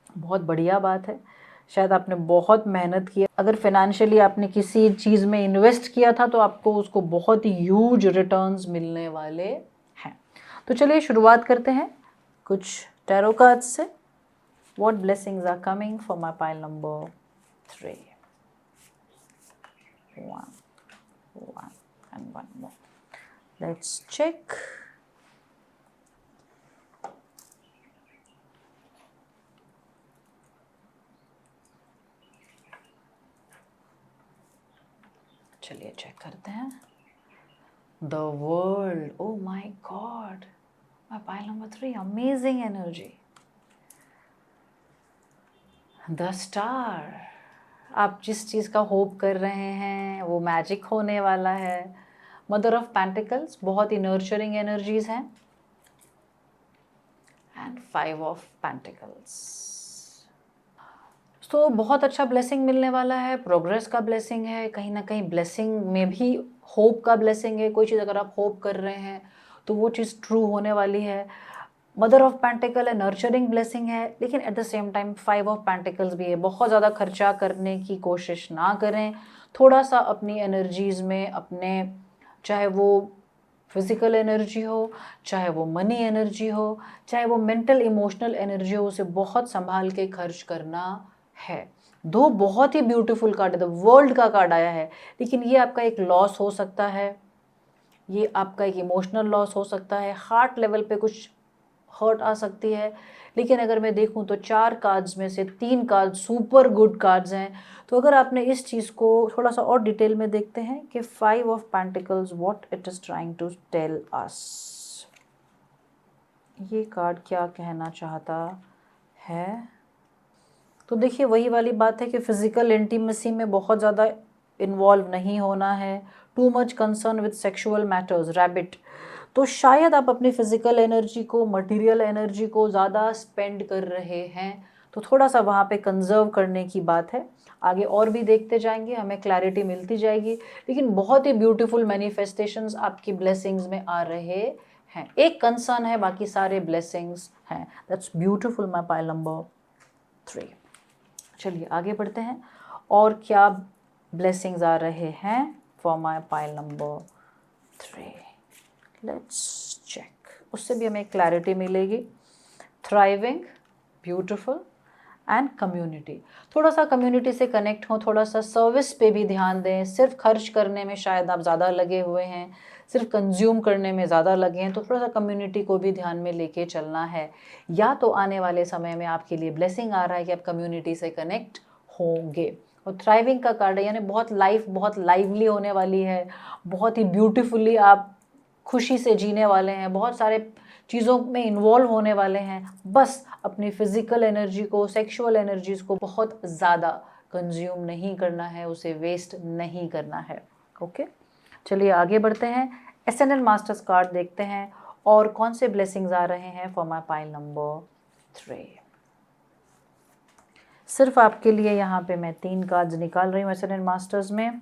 A: बहुत बढ़िया बात है। शायद आपने बहुत मेहनत की, अगर फाइनेंशियली आपने किसी चीज़ में इन्वेस्ट किया था तो आपको उसको बहुत ही ह्यूज रिटर्न्स मिलने वाले हैं। तो चलिए शुरुआत करते हैं कुछ टैरो कार्ड्स से। What blessings are coming for my pile number 3? 1 and 1 more. Let's check. चलिए चेक करते हैं। The world. Oh my God. My pile number 3. Amazing energy. The star, आप जिस चीज़ का होप कर रहे हैं वो मैजिक होने वाला है। मदर ऑफ पेंटिकल्स, बहुत ही नर्चरिंग एनर्जीज हैं। एंड 5 ऑफ पेंटिकल्स, तो बहुत अच्छा ब्लेसिंग मिलने वाला है, प्रोग्रेस का ब्लेसिंग है। कहीं ना कहीं ब्लेसिंग में भी होप का ब्लेसिंग है। कोई चीज़ अगर आप होप कर रहे हैं तो वो चीज़ ट्रू होने वाली है। मदर ऑफ पेंटिकल है, नर्चरिंग ब्लेसिंग है, लेकिन eight the same time 5 of pentacles भी है। बहुत ज़्यादा खर्चा करने की कोशिश ना करें, थोड़ा सा अपनी एनर्जीज़ में, अपने चाहे वो फिज़िकल एनर्जी हो, चाहे वो मनी एनर्जी हो, चाहे वो मेंटल इमोशनल एनर्जी हो, उसे बहुत संभाल के खर्च करना है। दो बहुत ही ब्यूटीफुल कार्ड है, द वर्ल्ड का कार्ड आया है, लेकिन ये आपका एक लॉस हो सकता है, ये आपका एक इमोशनल लॉस हो सकता है, हार्ट लेवल पे कुछ हर्ट आ सकती है। लेकिन अगर मैं देखूं तो 4 कार्ड्स में से 3 कार्ड सुपर गुड कार्ड्स हैं। तो अगर आपने इस चीज़ को थोड़ा सा और डिटेल में देखते हैं कि 5 of pentacles what it is trying to tell us, ये कार्ड क्या कहना चाहता है। तो देखिए वही वाली बात है कि फिजिकल इंटीमेसी में बहुत ज़्यादा इन्वॉल्व नहीं होना है, too much concern with sexual matters, rabbit. तो शायद आप अपनी फिजिकल एनर्जी को, मटेरियल एनर्जी को ज़्यादा स्पेंड कर रहे हैं, तो थोड़ा सा वहाँ पे कंजर्व करने की बात है। आगे और भी देखते जाएंगे, हमें क्लैरिटी मिलती जाएगी, लेकिन बहुत ही ब्यूटीफुल मैनिफेस्टेशंस आपकी ब्लेसिंग्स में आ रहे हैं। एक कंसर्न है, बाकी सारे ब्लेसिंग्स हैं। That's beautiful my pile number 3। चलिए आगे बढ़ते हैं, और क्या ब्लेसिंग्स आ रहे हैं for my pile number 3। Let's check, उससे भी हमें क्लैरिटी मिलेगी। Thriving, beautiful and community. थोड़ा सा कम्युनिटी से कनेक्ट हो, थोड़ा सा सर्विस पे भी ध्यान दें। सिर्फ खर्च करने में शायद आप ज़्यादा लगे हुए हैं, सिर्फ कंज्यूम करने में ज़्यादा लगे हैं, तो थोड़ा सा कम्युनिटी को भी ध्यान में लेके चलना है। या तो आने वाले समय में आपके लिए ब्लेसिंग आ रहा है कि आप कम्युनिटी से कनेक्ट होंगे। और थ्राइविंग का कार्ड है, यानी बहुत लाइफ बहुत लाइवली होने वाली है, बहुत ही ब्यूटीफुली आप खुशी से जीने वाले हैं, बहुत सारे चीज़ों में इन्वॉल्व होने वाले हैं। बस अपनी फिजिकल एनर्जी को, सेक्सुअल एनर्जीज को बहुत ज़्यादा कंज्यूम नहीं करना है, उसे वेस्ट नहीं करना है। ओके, चलिए आगे बढ़ते हैं। एसएनएल मास्टर्स कार्ड देखते हैं और कौन से ब्लेसिंग्स आ रहे हैं फॉर माय पाइल नंबर 3। सिर्फ आपके लिए यहाँ पे मैं 3 कार्ड्स निकाल रही हूँ एसएनएल मास्टर्स में।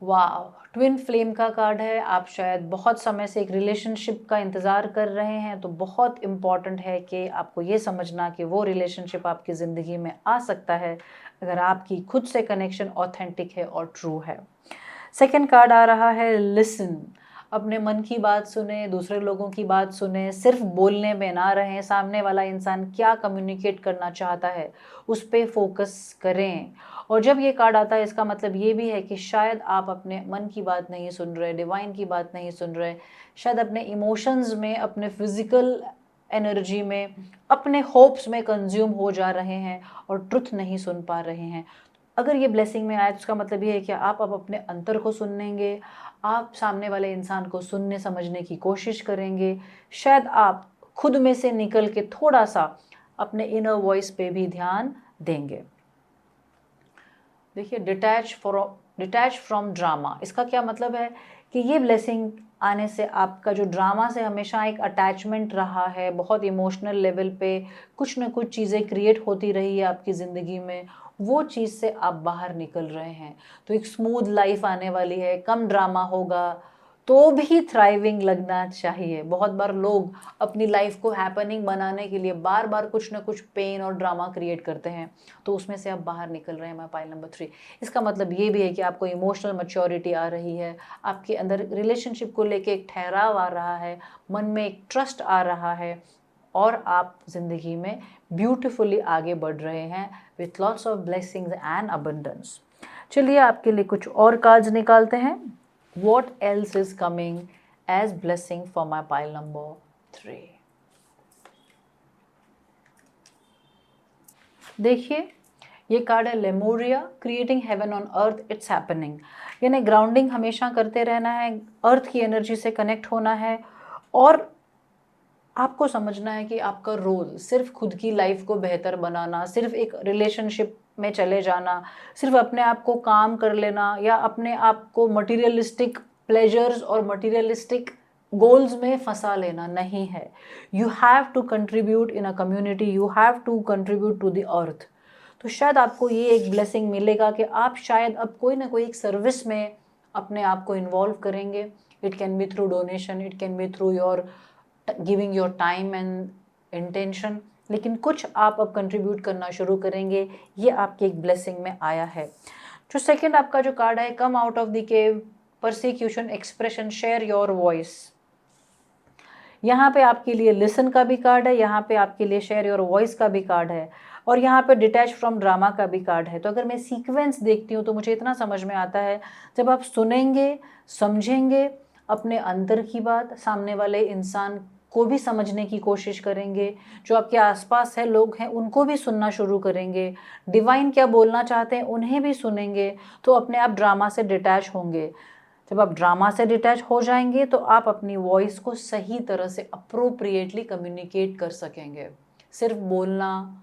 A: वाह, ट्विन फ्लेम का कार्ड है। आप शायद बहुत समय से एक रिलेशनशिप का इंतज़ार कर रहे हैं, तो बहुत इम्पॉर्टेंट है कि आपको ये समझना कि वो रिलेशनशिप आपकी ज़िंदगी में आ सकता है अगर आपकी खुद से कनेक्शन ऑथेंटिक है और ट्रू है। सेकंड कार्ड आ रहा है लिसन। अपने मन की बात सुने, दूसरे लोगों की बात सुने, सिर्फ बोलने में ना रहें। सामने वाला इंसान क्या कम्युनिकेट करना चाहता है उस पर फोकस करें। और जब ये कार्ड आता है, इसका मतलब ये भी है कि शायद आप अपने मन की बात नहीं सुन रहे, डिवाइन की बात नहीं सुन रहे, शायद अपने इमोशंस में, अपने फिजिकल एनर्जी में, अपने होप्स में कंज्यूम हो जा रहे हैं और ट्रुथ नहीं सुन पा रहे हैं। अगर ये ब्लेसिंग में आए तो उसका मतलब ये है कि आप अब अपने अंतर को सुनेंगे, आप सामने वाले इंसान को सुनने समझने की कोशिश करेंगे। शायद आप खुद में से निकल के थोड़ा सा अपने इनर वॉइस पे भी ध्यान देंगे। देखिए, डिटैच फ्रॉम ड्रामा, इसका क्या मतलब है कि ये ब्लेसिंग आने से आपका जो ड्रामा से हमेशा एक अटैचमेंट रहा है, बहुत इमोशनल लेवल पे कुछ ना कुछ चीज़ें क्रिएट होती रही है आपकी ज़िंदगी में, वो चीज़ से आप बाहर निकल रहे हैं। तो एक स्मूथ लाइफ आने वाली है, कम ड्रामा होगा, तो भी थ्राइविंग लगना चाहिए। बहुत बार लोग अपनी लाइफ को हैपनिंग बनाने के लिए बार बार कुछ ना कुछ पेन और ड्रामा क्रिएट करते हैं, तो उसमें से आप बाहर निकल रहे हैं मैं पाइल नंबर 3। इसका मतलब ये भी है कि आपको इमोशनल मैच्योरिटी आ रही है, आपके अंदर रिलेशनशिप को लेके एक ठहराव आ रहा है, मन में एक ट्रस्ट आ रहा है, और आप ज़िंदगी में ब्यूटीफुली आगे बढ़ रहे हैं with lots of blessings and abundance. चलिए आपके लिए कुछ और कार्ड्स निकालते हैं। What else is coming as blessing for my pile number 3? देखिए, ये कार्ड है Lemuria, creating heaven on earth, it's happening. यानी ग्राउंडिंग हमेशा करते रहना है, अर्थ की एनर्जी से कनेक्ट होना है, और आपको समझना है कि आपका रोल सिर्फ खुद की लाइफ को बेहतर बनाना, सिर्फ एक रिलेशनशिप में चले जाना, सिर्फ अपने आप को काम कर लेना, या अपने आप को मटीरियलिस्टिक प्लेजर्स और मटीरियलिस्टिक गोल्स में फंसा लेना नहीं है। You have to contribute in a community, you have to contribute to the earth. तो शायद आपको ये एक ब्लेसिंग मिलेगा कि आप शायद अब कोई ना कोई एक सर्विस में अपने आप को इन्वॉल्व करेंगे। It can be through donation, it can be through your giving your time and intention, लेकिन कुछ आप अब कंट्रीब्यूट करना शुरू करेंगे। ये आपकी एक ब्लेसिंग में आया है। जो सेकंड आपका जो कार्ड है, कम out of the cave, persecution, expression, share your voice. यहाँ पे आपके लिए लिसन का भी कार्ड है, यहाँ पे आपके लिए शेयर योर वॉइस का भी कार्ड है, और यहाँ पे डिटैच फ्रॉम ड्रामा का भी कार्ड है। तो अगर मैं सीक्वेंस देखती हूँ तो मुझे इतना समझ में आता है, जब आप सुनेंगे, समझेंगे अपने अंदर की बात, सामने वाले इंसान को भी समझने की कोशिश करेंगे, जो आपके आसपास है लोग हैं उनको भी सुनना शुरू करेंगे, डिवाइन क्या बोलना चाहते हैं उन्हें भी सुनेंगे, तो अपने आप ड्रामा से डिटैच होंगे। जब आप ड्रामा से डिटैच हो जाएंगे तो आप अपनी वॉइस को सही तरह से अप्रोप्रिएटली कम्युनिकेट कर सकेंगे। सिर्फ बोलना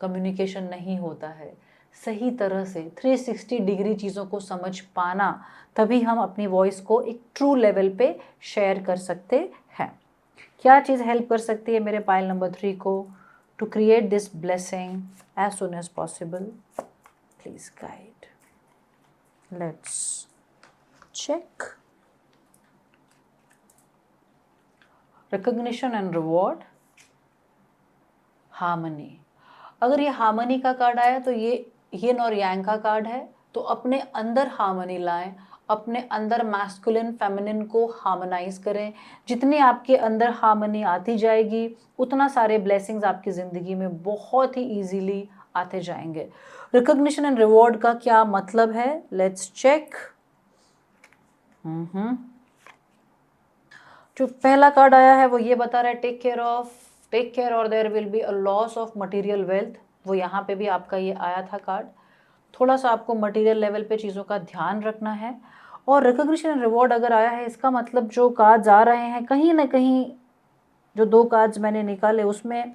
A: कम्युनिकेशन नहीं होता है, सही तरह से 360 डिग्री चीज़ों को समझ पाना, तभी हम अपनी वॉइस को एक ट्रू लेवल पे शेयर कर सकते हैं। क्या चीज़ हेल्प कर सकती है मेरे पाइल नंबर 3 को to create this blessing as soon as possible? Please guide, let's check. Recognition and reward, harmony. अगर ये हार्मनी का कार्ड आया तो ये यिन और यांग का कार्ड है, तो अपने अंदर हार्मनी लाएं, अपने अंदर मैस्कुलिन फेमिनिन को हार्मोनाइज करें। जितनी आपके अंदर हार्मनी आती जाएगी उतना सारे ब्लेसिंग्स आपकी ज़िंदगी में बहुत ही इजीली आते जाएंगे। रिकॉग्निशन एंड रिवॉर्ड का क्या मतलब है, लेट्स चेक। जो पहला कार्ड आया है वो ये बता रहा है टेक केयर और there will be a loss of material wealth. वो यहाँ पे भी आपका ये आया था कार्ड। थोड़ा सा आपको मटेरियल लेवल पे चीज़ों का ध्यान रखना है। और रिकॉग्निशन एंड रिवॉर्ड अगर आया है, इसका मतलब जो कार्ड्स आ रहे हैं, कहीं ना कहीं जो 2 कार्ड्स मैंने निकाले उसमें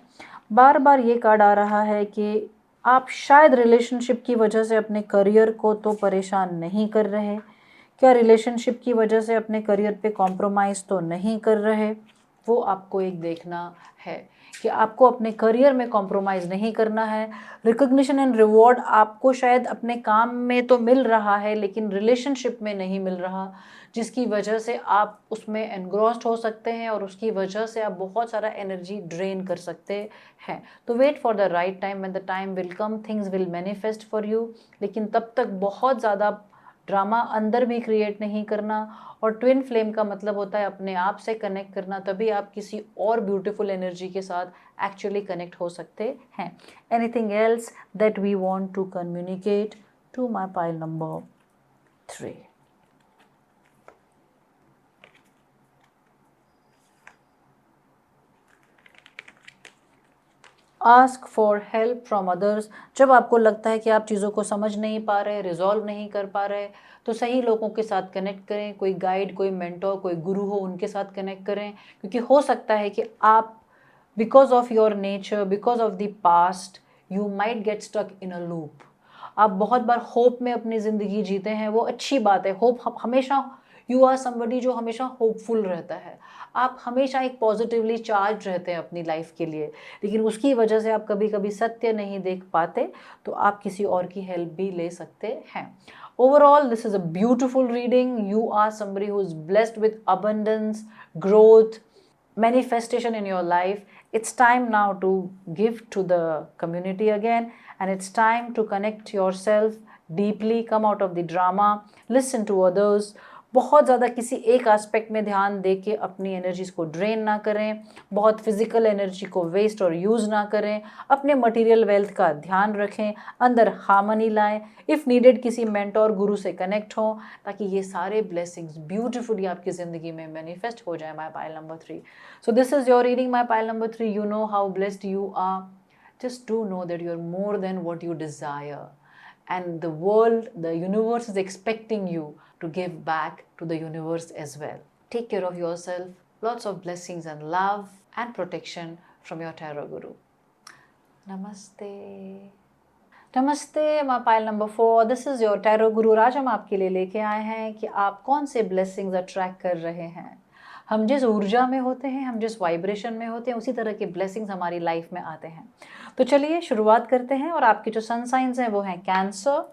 A: बार बार ये कार्ड आ रहा है कि आप शायद रिलेशनशिप की वजह से अपने करियर को तो परेशान नहीं कर रहे, क्या रिलेशनशिप की वजह से अपने करियर पे कॉम्प्रोमाइज़ तो नहीं कर रहे, वो आपको एक देखना है कि आपको अपने करियर में कॉम्प्रोमाइज़ नहीं करना है। रिकॉग्निशन एंड रिवॉर्ड आपको शायद अपने काम में तो मिल रहा है लेकिन रिलेशनशिप में नहीं मिल रहा, जिसकी वजह से आप उसमें एनग्रॉस्ड हो सकते हैं और उसकी वजह से आप बहुत सारा एनर्जी ड्रेन कर सकते हैं। तो wait for the right time, when the time will come things will manifest for you. लेकिन तब तक बहुत ज़्यादा ड्रामा अंदर भी क्रिएट नहीं करना। और ट्विन फ्लेम का मतलब होता है अपने आप से कनेक्ट करना, तभी आप किसी और ब्यूटीफुल एनर्जी के साथ एक्चुअली कनेक्ट हो सकते हैं। Anything else that we want to communicate to my pile number 3? Ask for help from others. जब आपको लगता है कि आप चीज़ों को समझ नहीं पा रहे, रिजॉल्व नहीं कर पा रहे, तो सही लोगों के साथ कनेक्ट करें। कोई गाइड, कोई मेंटोर, कोई गुरु हो, उनके साथ कनेक्ट करें। क्योंकि हो सकता है कि आप because of your nature, because of the past, you might get stuck in a loop. आप बहुत बार होप में अपनी ज़िंदगी जीते हैं, वो अच्छी बात है। होप हमेशा, यू आर समबडी जो हमेशा होपफुल रहता है, आप हमेशा एक पॉजिटिवली चार्ज रहते हैं अपनी लाइफ के लिए, लेकिन उसकी वजह से आप कभी कभी सत्य नहीं देख पाते, तो आप किसी और की हेल्प भी ले सकते हैं। Overall, this is a beautiful reading. You are somebody who is blessed with abundance, growth, manifestation in your life. It's time now to give to the community again, and it's time to connect yourself deeply, come out of the drama, listen to others. बहुत ज़्यादा किसी एक aspect में ध्यान दे के अपनी energies को drain ना करें, बहुत फिजिकल एनर्जी को वेस्ट और यूज़ ना करें, अपने मटेरियल वेल्थ का ध्यान रखें, अंदर हार्मनी लाएं, इफ़ नीडेड किसी मेंटोर गुरु से कनेक्ट हों, ताकि ये सारे ब्लेसिंग्स ब्यूटीफुली आपकी ज़िंदगी में मैनिफेस्ट हो जाए। My pile number 3। So this is your reading my pile number 3। You know how blessed you are. Just do know that you're more than what you desire, and the world, the universe is expecting you to give back to the universe as well. Take care of yourself. Lots of blessings and love and protection from your tarot guru. Namaste. नमस्ते, my pile number 4। This is your tarot गुरु। आज हम आपके लिए लेके आए हैं कि आप कौन से ब्लेसिंग्स अट्रैक्ट कर रहे हैं। हम जिस ऊर्जा में होते हैं, हम जिस वाइब्रेशन में होते हैं, उसी तरह के ब्लेसिंग्स हमारी लाइफ में आते हैं। तो चलिए शुरुआत करते हैं। और आपके जो सन साइंस हैं वो हैं कैंसर,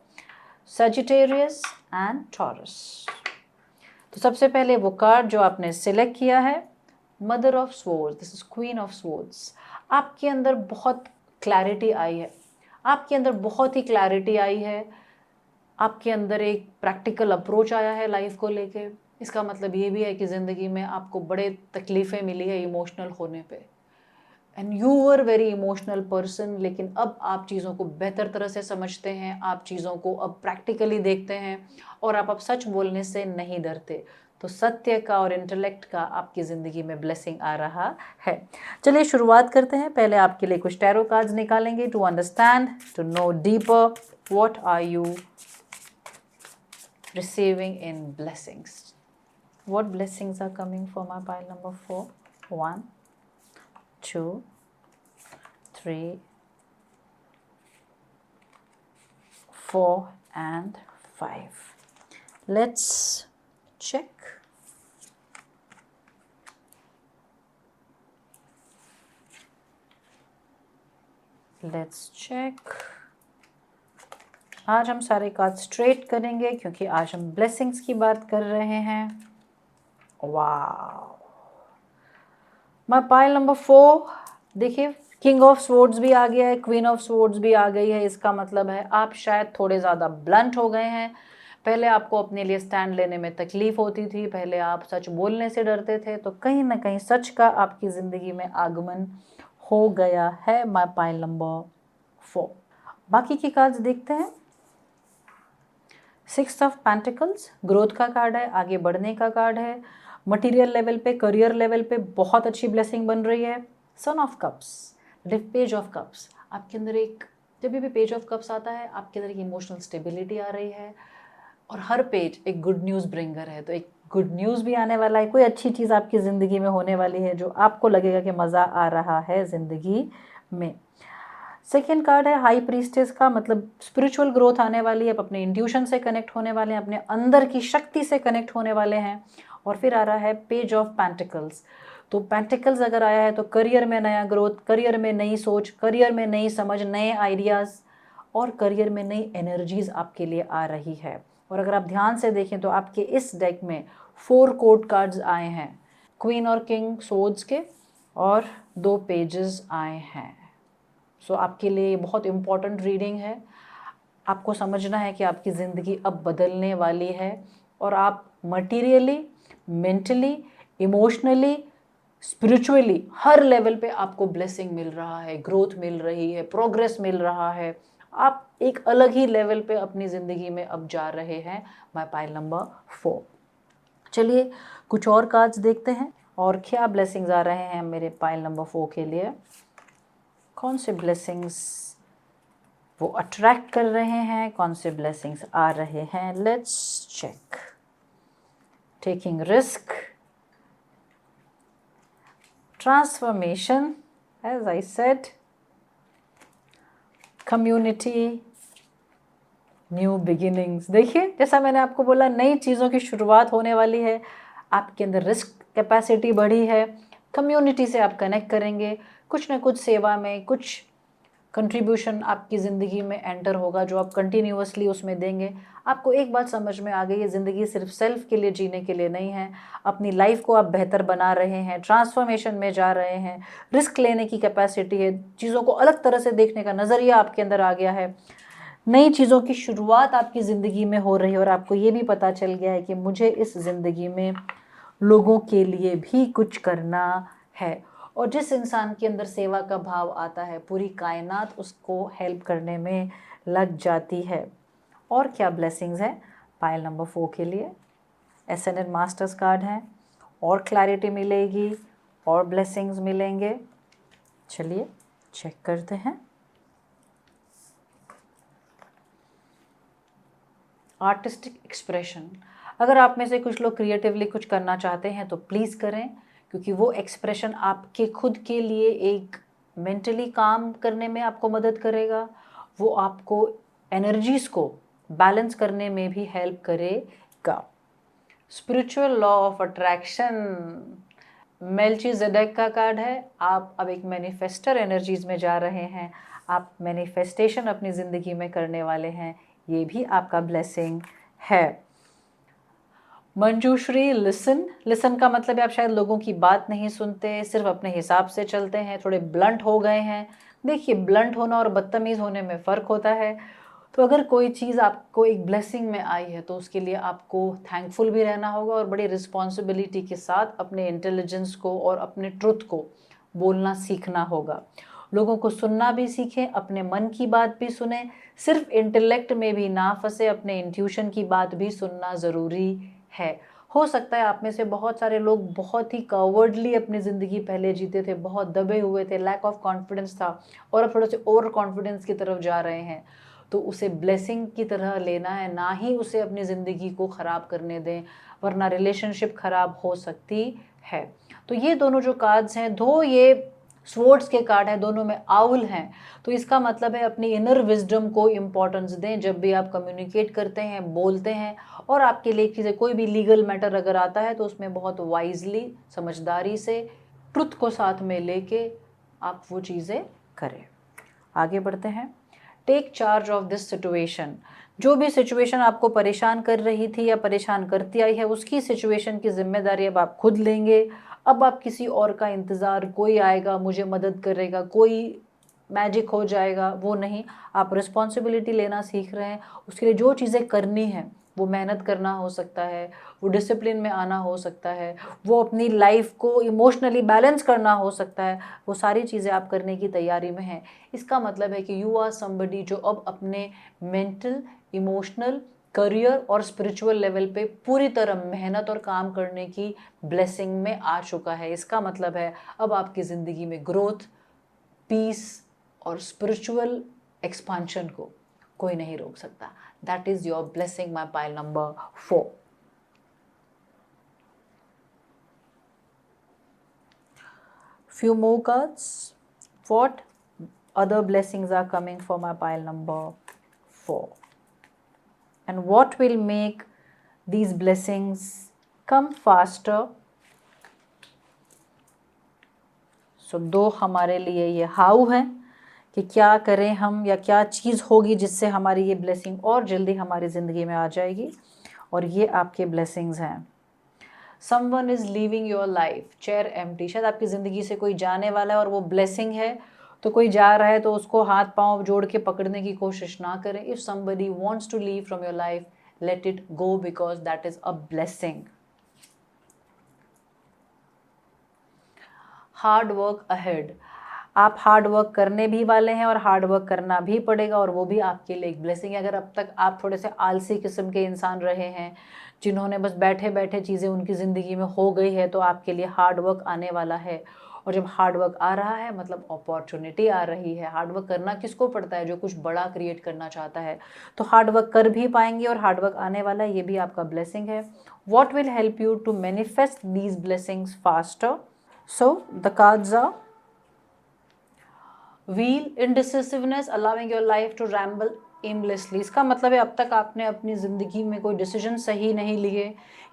A: सजिटेरियस एंड टॉरस। तो सबसे पहले वो कार्ड जो आपने सिलेक्ट किया है, mother of swords. This is queen of swords. आपके अंदर बहुत क्लैरिटी आई है, आपके अंदर बहुत ही क्लैरिटी आई है। आपके अंदर एक प्रैक्टिकल अप्रोच आया है लाइफ को लेके। इसका मतलब ये भी है कि ज़िंदगी में आपको बड़े तकलीफ़ें मिली है इमोशनल होने पे, and you were very emotional person, लेकिन अब आप चीज़ों को बेहतर तरह से समझते हैं, आप चीज़ों को अब प्रैक्टिकली देखते हैं और आप अब सच बोलने से नहीं डरते। तो सत्य का और इंटेलेक्ट का आपकी ज़िंदगी में ब्लेसिंग आ रहा है। चलिए शुरुआत करते हैं। पहले आपके लिए कुछ टैरो कार्ड्स निकालेंगे to understand, to know deeper what are you receiving in blessings. What blessings are coming for my pile number 4? 1, 2, 3, 4 and 5. Let's check. Let's check. आज हम सारे कार्ड स्ट्रेट करेंगे क्योंकि आज हम ब्लेसिंग्स की बात कर रहे हैं। वाह, माय पाइल नंबर 4, देखिए किंग ऑफ स्वॉर्ड्स भी आ गया है, क्वीन ऑफ स्वॉर्ड्स भी आ गई है। इसका मतलब है आप शायद थोड़े ज़्यादा ब्लंट हो गए हैं। पहले आपको अपने लिए स्टैंड लेने में तकलीफ होती थी, पहले आप सच बोलने से डरते थे, तो कहीं ना कहीं सच का आपकी ज़िंदगी में आगमन हो गया है। My pile number 4। बाकी की कार्ड्स देखते हैं। 6 ऑफ पेंटिकल्स ग्रोथ का कार्ड है, आगे बढ़ने का कार्ड है। मटेरियल लेवल पे, करियर लेवल पे बहुत अच्छी ब्लेसिंग बन रही है। Son of cups, page of cups, आपके अंदर एक, जब भी पेज ऑफ कप्स आता है आपके अंदर एक इमोशनल स्टेबिलिटी आ रही है और हर पेज एक गुड न्यूज़ ब्रिंगर है। तो एक गुड न्यूज़ भी आने वाला है, कोई अच्छी चीज़ आपकी ज़िंदगी में होने वाली है जो आपको लगेगा कि मज़ा आ रहा है ज़िंदगी में। सेकेंड कार्ड है हाई प्रीस्टेस का, मतलब स्पिरिचुअल ग्रोथ आने वाली है, आप अपने इंट्यूशन से कनेक्ट होने वाले हैं, अपने अंदर की शक्ति से कनेक्ट होने वाले हैं। और फिर आ रहा है पेज ऑफ पेंटिकल्स। तो पेंटिकल्स अगर आया है तो करियर में नया ग्रोथ, करियर में नई सोच, करियर में नई समझ, नए आइडियाज़ और करियर में नई एनर्जीज आपके लिए आ रही है। और अगर आप ध्यान से देखें तो आपके इस डेक में 4 कोर्ट कार्ड्स आए हैं, क्वीन और किंग सोर्ड्स के, और 2 पेजेस आए हैं। सो आपके लिए ये बहुत इम्पॉर्टेंट रीडिंग है। आपको समझना है कि आपकी ज़िंदगी अब बदलने वाली है और आप मटीरियली, मेंटली, इमोशनली, स्पिरिचुअली हर लेवल पे आपको ब्लेसिंग मिल रहा है, ग्रोथ मिल रही है, प्रोग्रेस मिल रहा है। आप एक अलग ही लेवल पे अपनी ज़िंदगी में अब जा रहे हैं। My pile number 4। चलिए कुछ और कार्ड्स देखते हैं और क्या ब्लेसिंग्स आ रहे हैं मेरे पाइल नंबर 4 के लिए। कौन से ब्लेसिंग्स वो अट्रैक्ट कर रहे हैं, कौन से ब्लेसिंग्स आ रहे हैं। Let's check. Taking risk, transformation, as I said, community, new beginnings. देखिए जैसा मैंने आपको बोला, नई चीज़ों की शुरुआत होने वाली है। आपके अंदर रिस्क कैपेसिटी बढ़ी है, कम्युनिटी से आप कनेक्ट करेंगे, कुछ ना कुछ सेवा में कुछ कंट्रीब्यूशन आपकी ज़िंदगी में एंटर होगा जो आप कंटिन्यूअसली उसमें देंगे। आपको एक बात समझ में आ गई है, ज़िंदगी सिर्फ सेल्फ के लिए जीने के लिए नहीं है। अपनी लाइफ को आप बेहतर बना रहे हैं, ट्रांसफॉर्मेशन में जा रहे हैं, रिस्क लेने की कैपेसिटी है, चीज़ों को अलग तरह से देखने का नज़रिया आपके अंदर आ गया है, नई चीज़ों की शुरुआत आपकी ज़िंदगी में हो रही है और आपको ये भी पता चल गया है कि मुझे इस ज़िंदगी में लोगों के लिए भी कुछ करना है। और जिस इंसान के अंदर सेवा का भाव आता है, पूरी कायनात उसको हेल्प करने में लग जाती है। और क्या ब्लेसिंग्स है पाइल नंबर 4 के लिए। एसएनएन मास्टर्स कार्ड है, और क्लैरिटी मिलेगी और ब्लेसिंग्स मिलेंगे। चलिए चेक करते हैं। आर्टिस्टिक एक्सप्रेशन, अगर आप में से कुछ लोग क्रिएटिवली कुछ करना चाहते हैं तो प्लीज़ करें, क्योंकि वो एक्सप्रेशन आपके खुद के लिए एक मेंटली काम करने में आपको मदद करेगा, वो आपको एनर्जीज़ को बैलेंस करने में भी हेल्प करेगा। स्पिरिचुअल लॉ ऑफ अट्रैक्शन, मेल्चीज़ेडेक का कार्ड है। आप अब एक मैनिफेस्टर एनर्जीज़ में जा रहे हैं, आप मैनिफेस्टेशन अपनी ज़िंदगी में करने वाले हैं, ये भी आपका ब्लेसिंग है। मंजूश्री लिसन, लिसन का मतलब है आप शायद लोगों की बात नहीं सुनते, सिर्फ अपने हिसाब से चलते हैं, थोड़े ब्लंट हो गए हैं। देखिए ब्लंट होना और बदतमीज़ होने में फ़र्क होता है। तो अगर कोई चीज़ आपको एक ब्लेसिंग में आई है तो उसके लिए आपको थैंकफुल भी रहना होगा और बड़ी रिस्पॉन्सिबिलिटी के साथ अपने इंटेलिजेंस को और अपने ट्रुथ को बोलना सीखना होगा। लोगों को सुनना भी सीखें, अपने मन की बात भी सुने, सिर्फ इंटेलेक्ट में भी ना फंसे, अपने इंट्यूशन की बात भी सुनना ज़रूरी है। हो सकता है आप में से बहुत सारे लोग बहुत ही कवर्डली अपनी ज़िंदगी पहले जीते थे, बहुत दबे हुए थे, लैक ऑफ कॉन्फिडेंस था और अब थोड़े से ओवर कॉन्फिडेंस की तरफ जा रहे हैं। तो उसे ब्लेसिंग की तरह लेना है, ना ही उसे अपनी ज़िंदगी को ख़राब करने दें, वरना रिलेशनशिप ख़राब हो सकती है। तो ये दोनों जो कार्ड्स हैं, दो ये स्वॉर्ड्स के कार्ड हैं, दोनों में आउल हैं, तो इसका मतलब है अपनी इनर विजडम को इम्पोर्टेंस दें जब भी आप कम्युनिकेट करते हैं, बोलते हैं। और आपके लिए चीज़ें, कोई भी लीगल मैटर अगर आता है तो उसमें बहुत वाइजली, समझदारी से, ट्रुथ को साथ में लेके आप वो चीज़ें करें। आगे बढ़ते हैं। Take charge of this situation. जो भी सिचुएशन आपको परेशान कर रही थी या परेशान करती आई है, उसकी सिचुएशन की जिम्मेदारी अब आप खुद लेंगे। अब आप किसी और का इंतज़ार, कोई आएगा मुझे मदद करेगा, कोई मैजिक हो जाएगा, वो नहीं। आप रिस्पॉन्सिबिलिटी लेना सीख रहे हैं। उसके लिए जो चीज़ें करनी है, वो मेहनत करना हो सकता है, वो डिसिप्लिन में आना हो सकता है, वो अपनी लाइफ को इमोशनली बैलेंस करना हो सकता है, वो सारी चीज़ें आप करने की तैयारी में हैं। इसका मतलब है कि यू आर समबडी जो अब अपने मेंटल, इमोशनल, करियर और स्पिरिचुअल लेवल पे पूरी तरह मेहनत और काम करने की ब्लेसिंग में आ चुका है। इसका मतलब है अब आपकी ज़िंदगी में ग्रोथ, पीस और स्पिरिचुअल एक्सपांशन को कोई नहीं रोक सकता। That is your blessing, my pile number 4। Few more cards. What other blessings are coming for my pile number 4? And what will make these blessings come faster? So, दो हमारे लिए ये हाउ है कि क्या करें हम, या क्या चीज़ होगी जिससे हमारी ये ब्लेसिंग और जल्दी हमारी ज़िंदगी में आ जाएगी। और ये आपके ब्लेसिंग्स हैं। Someone is leaving your life, chair empty. शायद आपकी ज़िंदगी से कोई जाने वाला है और वो ब्लेसिंग है। तो कोई जा रहा है तो उसको हाथ पांव जोड़ के पकड़ने की कोशिश ना करें। If somebody wants to leave from your life, let it go, because that is a blessing. Hard work ahead. आप हार्ड वर्क करने भी वाले हैं और हार्ड वर्क करना भी पड़ेगा, और वो भी आपके लिए एक ब्लेसिंग है। अगर अब तक आप थोड़े से आलसी किस्म के इंसान रहे हैं, जिन्होंने बस बैठे बैठे चीज़ें उनकी ज़िंदगी में हो गई है, तो आपके लिए हार्ड वर्क आने वाला है। और जब हार्ड वर्क आ रहा है मतलब अपॉर्चुनिटी आ रही है। हार्ड वर्क करना किसको पड़ता है? जो कुछ बड़ा क्रिएट करना चाहता है। तो हार्ड वर्क कर भी पाएंगे और हार्ड वर्क आने वाला है, ये भी आपका ब्लेसिंग है। What will help you to manifest these blessings faster? So the cards are wheel, indecisiveness, allowing your life to ramble aimlessly। इसका मतलब है अब तक आपने अपनी ज़िंदगी में कोई डिसीजन सही नहीं लिए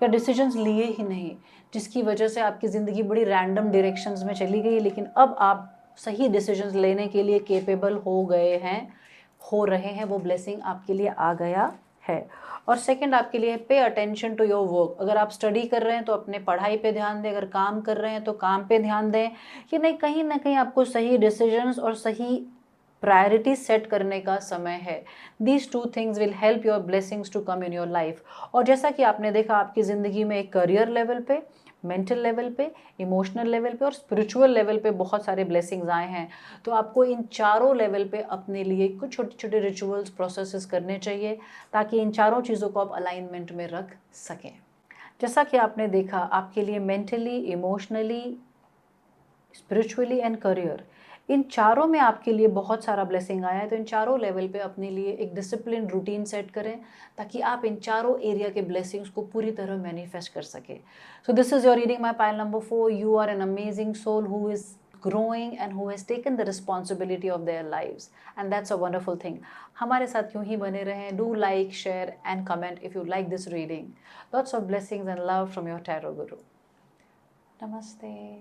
A: या डिसीजंस लिए ही नहीं, जिसकी वजह से आपकी ज़िंदगी बड़ी रैंडम डायरेक्शंस में चली गई। लेकिन अब आप सही डिसीजंस लेने के लिए केपेबल हो गए हैं, हो रहे हैं। वो ब्लेसिंग आपके लिए आ गया है। और सेकंड आपके लिए pay attention to your work. अगर आप स्टडी कर रहे हैं तो अपने पढ़ाई पे ध्यान दें, अगर काम कर रहे हैं तो काम पे ध्यान दें कि नहीं, कहीं ना कहीं आपको सही डिसीजंस और सही प्रायोरिटी सेट करने का समय है। These two things will help your blessings to come in your life. और जैसा कि आपने देखा, आपकी ज़िंदगी में एक करियर लेवल पे, मेंटल लेवल पे, इमोशनल लेवल पे और स्पिरिचुअल लेवल पे बहुत सारे ब्लेसिंग्स आए हैं। तो आपको इन चारों लेवल पे अपने लिए कुछ छोटे छोटे रिचुअल्स, प्रोसेसेस करने चाहिए, ताकि इन चारों चीज़ों को आप अलाइनमेंट में रख सकें। जैसा कि आपने देखा, आपके लिए mentally, emotionally, spiritually and career, इन चारों में आपके लिए बहुत सारा ब्लेसिंग आया है। तो इन चारों लेवल पे अपने लिए एक डिसिप्लिन रूटीन सेट करें, ताकि आप इन चारों एरिया के ब्लेसिंग्स को पूरी तरह मैनिफेस्ट कर सके। So this is your reading my pile number 4। You are an amazing soul who is growing and who has taken the responsibility of their lives, and that's a wonderful thing. हमारे साथ यूं ही बने रहें. Do like, share and comment if you like this reading. Lots of blessings and love from your Tarot Guru. Namaste.